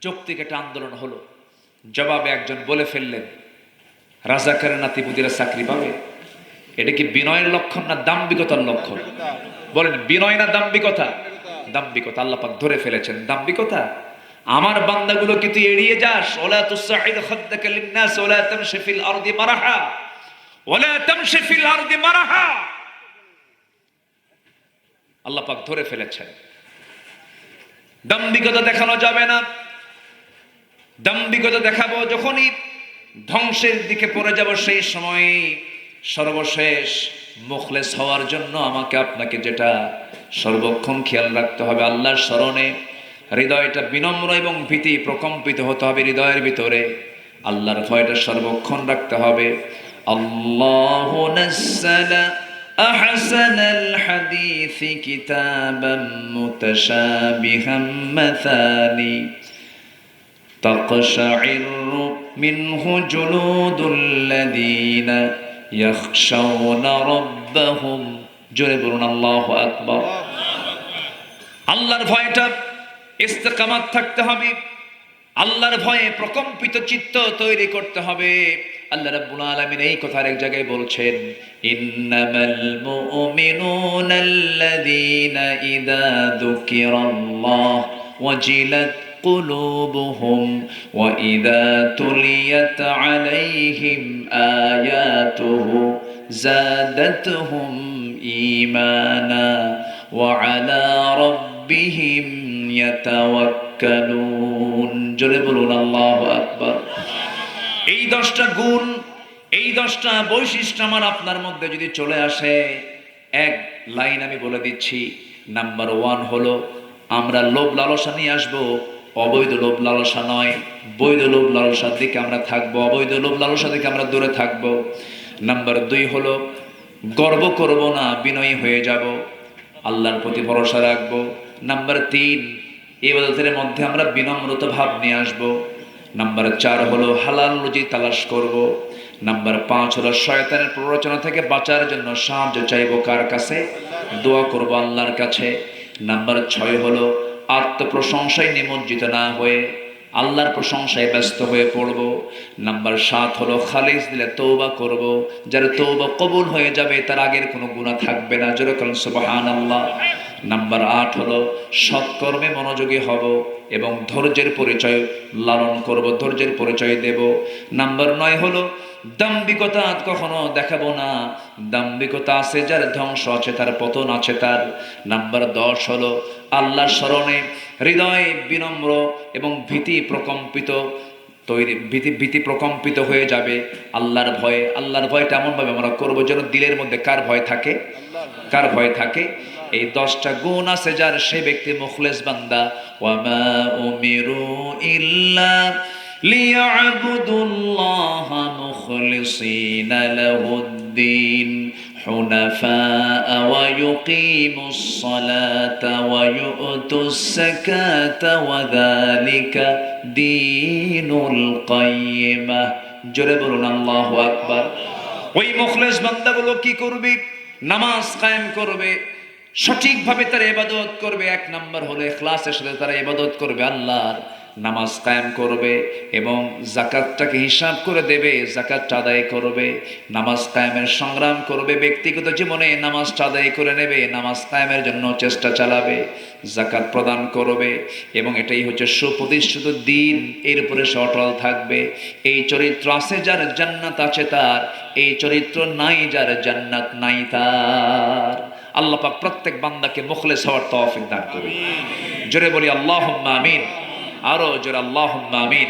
যৌক্তিক একটা আন্দোলন হলো। জবাবে একজন বলে ফেললেন, রাজাকারের নাতিপুতিরা চাকরি পাবে। এটা কি বিনয়ের লক্ষণ না দাম্ভিকতার লক্ষণ? বলেন, বিনয় না দাম্ভিকতা? দাম্ভিকতা। আল্লাহ পাক ধরে ফেলেছেন দাম্ভিকতা। আমার বান্দাগুলো কি তুই এড়িয়ে যাস? ওলা তুসাইদ খাদ্দাকা লিন-নাস ওলা তামশি ফিল আরদি মারাহা, ওলা তামশি ফিল আরদি মারাহা। আল্লাহ পাক ধরে ফেলেছেন। দাম্ভিকতা দেখানো যাবে না। দাম্ভিকতা দেখাবো যখনই ধ্বংসের দিকে পড়ে যাব, সেই সময় সর্বশেষ মুখলেস হওয়ার জন্য আমাকে আপনাকে যেটা সর্বক্ষণ খেয়াল রাখতে হবে, আল্লাহর স্মরণে হৃদয়টা বিনম্র এবং ভীতি প্রকম্পিত হতে হবে। হৃদয়ের ভিতরে আল্লাহর ভয়টা সর্বক্ষণ রাখতে হবে। আল্লাহু নাযালা আহসানাল হাদিসি কিতাবাম মুতাশাবিহাম মাসানি তাকশাইরু মিনহু জুলুদুল লাযিনা يخشون ربهم ربهم জোরে বলুন আল্লাহু আকবার। আল্লাহর ভয়টা ইস্তেকামাত থাকতে হবে, আল্লাহর ভয়ে প্রকম্পিত চিত্ত তৈরি করতে হবে। আল্লাহ রাব্বুল আলামিন এই কথা এক জায়গায় বলছেন, ইন্নামাল মুমিনুনা আল্লাযীনা ইযা যুকিরাল্লাহ ওয়াজিলাত কুলুবুহুম ওয়া ইযা তুলিয়াত আলাইহিম আয়াতুহু যাদাতুহুম ঈমানা ওয়া আলা রাব্বিহিম ইয়াতাওয়াক্কালুন। জোরে বলুন আল্লাহু আকবার। এই 10টা গুণ, এই 10টা বৈশিষ্ট্য আমার আপনার মধ্যে যদি চলে আসে, এক লাইন আমি বলে দিচ্ছি। নাম্বার 1 হলো আমরা লোভ লালসা নিয়ে আসবো, অবৈধ লোভ লালসা নয়, বৈধ লোভ লালসার দিকে আমরা থাকবো, অবৈধ লোভ লালসা থেকে আমরা দূরে থাকবো। নাম্বার 2 হলো গর্ব করব না, বিনয়ী হয়ে যাব, আল্লাহর প্রতি ভরসা রাখবো। নাম্বার 3 ইবাদতের মধ্যে আমরা বিনম্রতা ভাব নিয়ে আসবো। নাম্বার 4 হলো হালাল রুজি তালাশ করব। নাম্বার 5 হলো শয়তানের প্ররোচনা থেকে বাঁচার জন্য সাহায্য চাইবো কার কাছে? দোয়া করব আল্লাহর কাছে। নাম্বার 6 হলো আত্মপ্রশংসায় নিমজ্জিত না হয়ে আল্লাহর প্রশংসায় ব্যস্ত হয়ে পড়ব। নাম্বার 7 হলো খালিস দিলে তওবা করব, যার তওবা কবুল হয়ে যাবে তার আগের কোনো গুনাহ থাকবে না। জোরে বলুন সুবহানাল্লাহ। নাম্বার 8 হলো সৎকর্মে মনোযোগী হব এবং ধৈর্যের পরিচয় লালন করব, ধৈর্যের পরিচয় দেব। নাম্বার 9 হলো দাম্ভিকতা কখনো দেখাবো না, দাম্ভিকতা আছে যার ধ্বংস আছে, তার পতন আছে তার। নাম্বার 10 হলো আল্লাহর স্মরণে হৃদয় বিনম্র এবং ভীতি প্রকম্পিত হয়ে যাবে আল্লাহর ভয়ে। আল্লাহর ভয়টা এমনভাবে আমরা করবো যেন দিলের মধ্যে কার ভয় থাকে? কার ভয় থাকে? এই 10টা গুণ আছে যার, সে ব্যক্তি মুখলেস বান্দা। ওয়ামা উমিরু ইল্লা লিয়াবুদুল্লাহা মুখলিসিনা লাহুদ্দিন হুনাফাআ ওয়া ইউকিমুস সালাতা ওয়া ইউতুস যাকাতা ওয়া যালিকা দীনুল কাইয়্যিমাহ। জোরে বলুন আল্লাহু আকবার। ওই মুখলেস বান্দাগুলো কি করবে? নামাজ কায়েম করবে, সঠিকভাবে তারা ইবাদত করবে। 1 নাম্বার হলো ইখলাসের সাথে তারা ইবাদত করবে আল্লাহর, নামাজ কায়েম করবে এবং যাকাতটাকে হিসাব করে দেবে, যাকাতটা আদায় করবে, নামাজ কায়েমের সংগ্রাম করবে, ব্যক্তিগত জীবনে নামাজটা আদায় করে নেবে, নামাজ কায়েমের জন্য চেষ্টা চালাবে, যাকাত প্রদান করবে এবং এটাই হচ্ছে সুপ্রতিষ্ঠিত দ্বীন। এর উপরে সে অটল থাকবে। এই চরিত্র আছে যার, জান্নাত আছে তার। এই চরিত্র নাই যার, জান্নাত নাই তার। আল্লাহ পাক প্রত্যেক বান্দাকে মুখলেস হওয়ার তৌফিক দান করুন। জোরে বলি আল্লাহুম্মা আমিন। আরো জোরে আল্লাহুম্মা আমিন।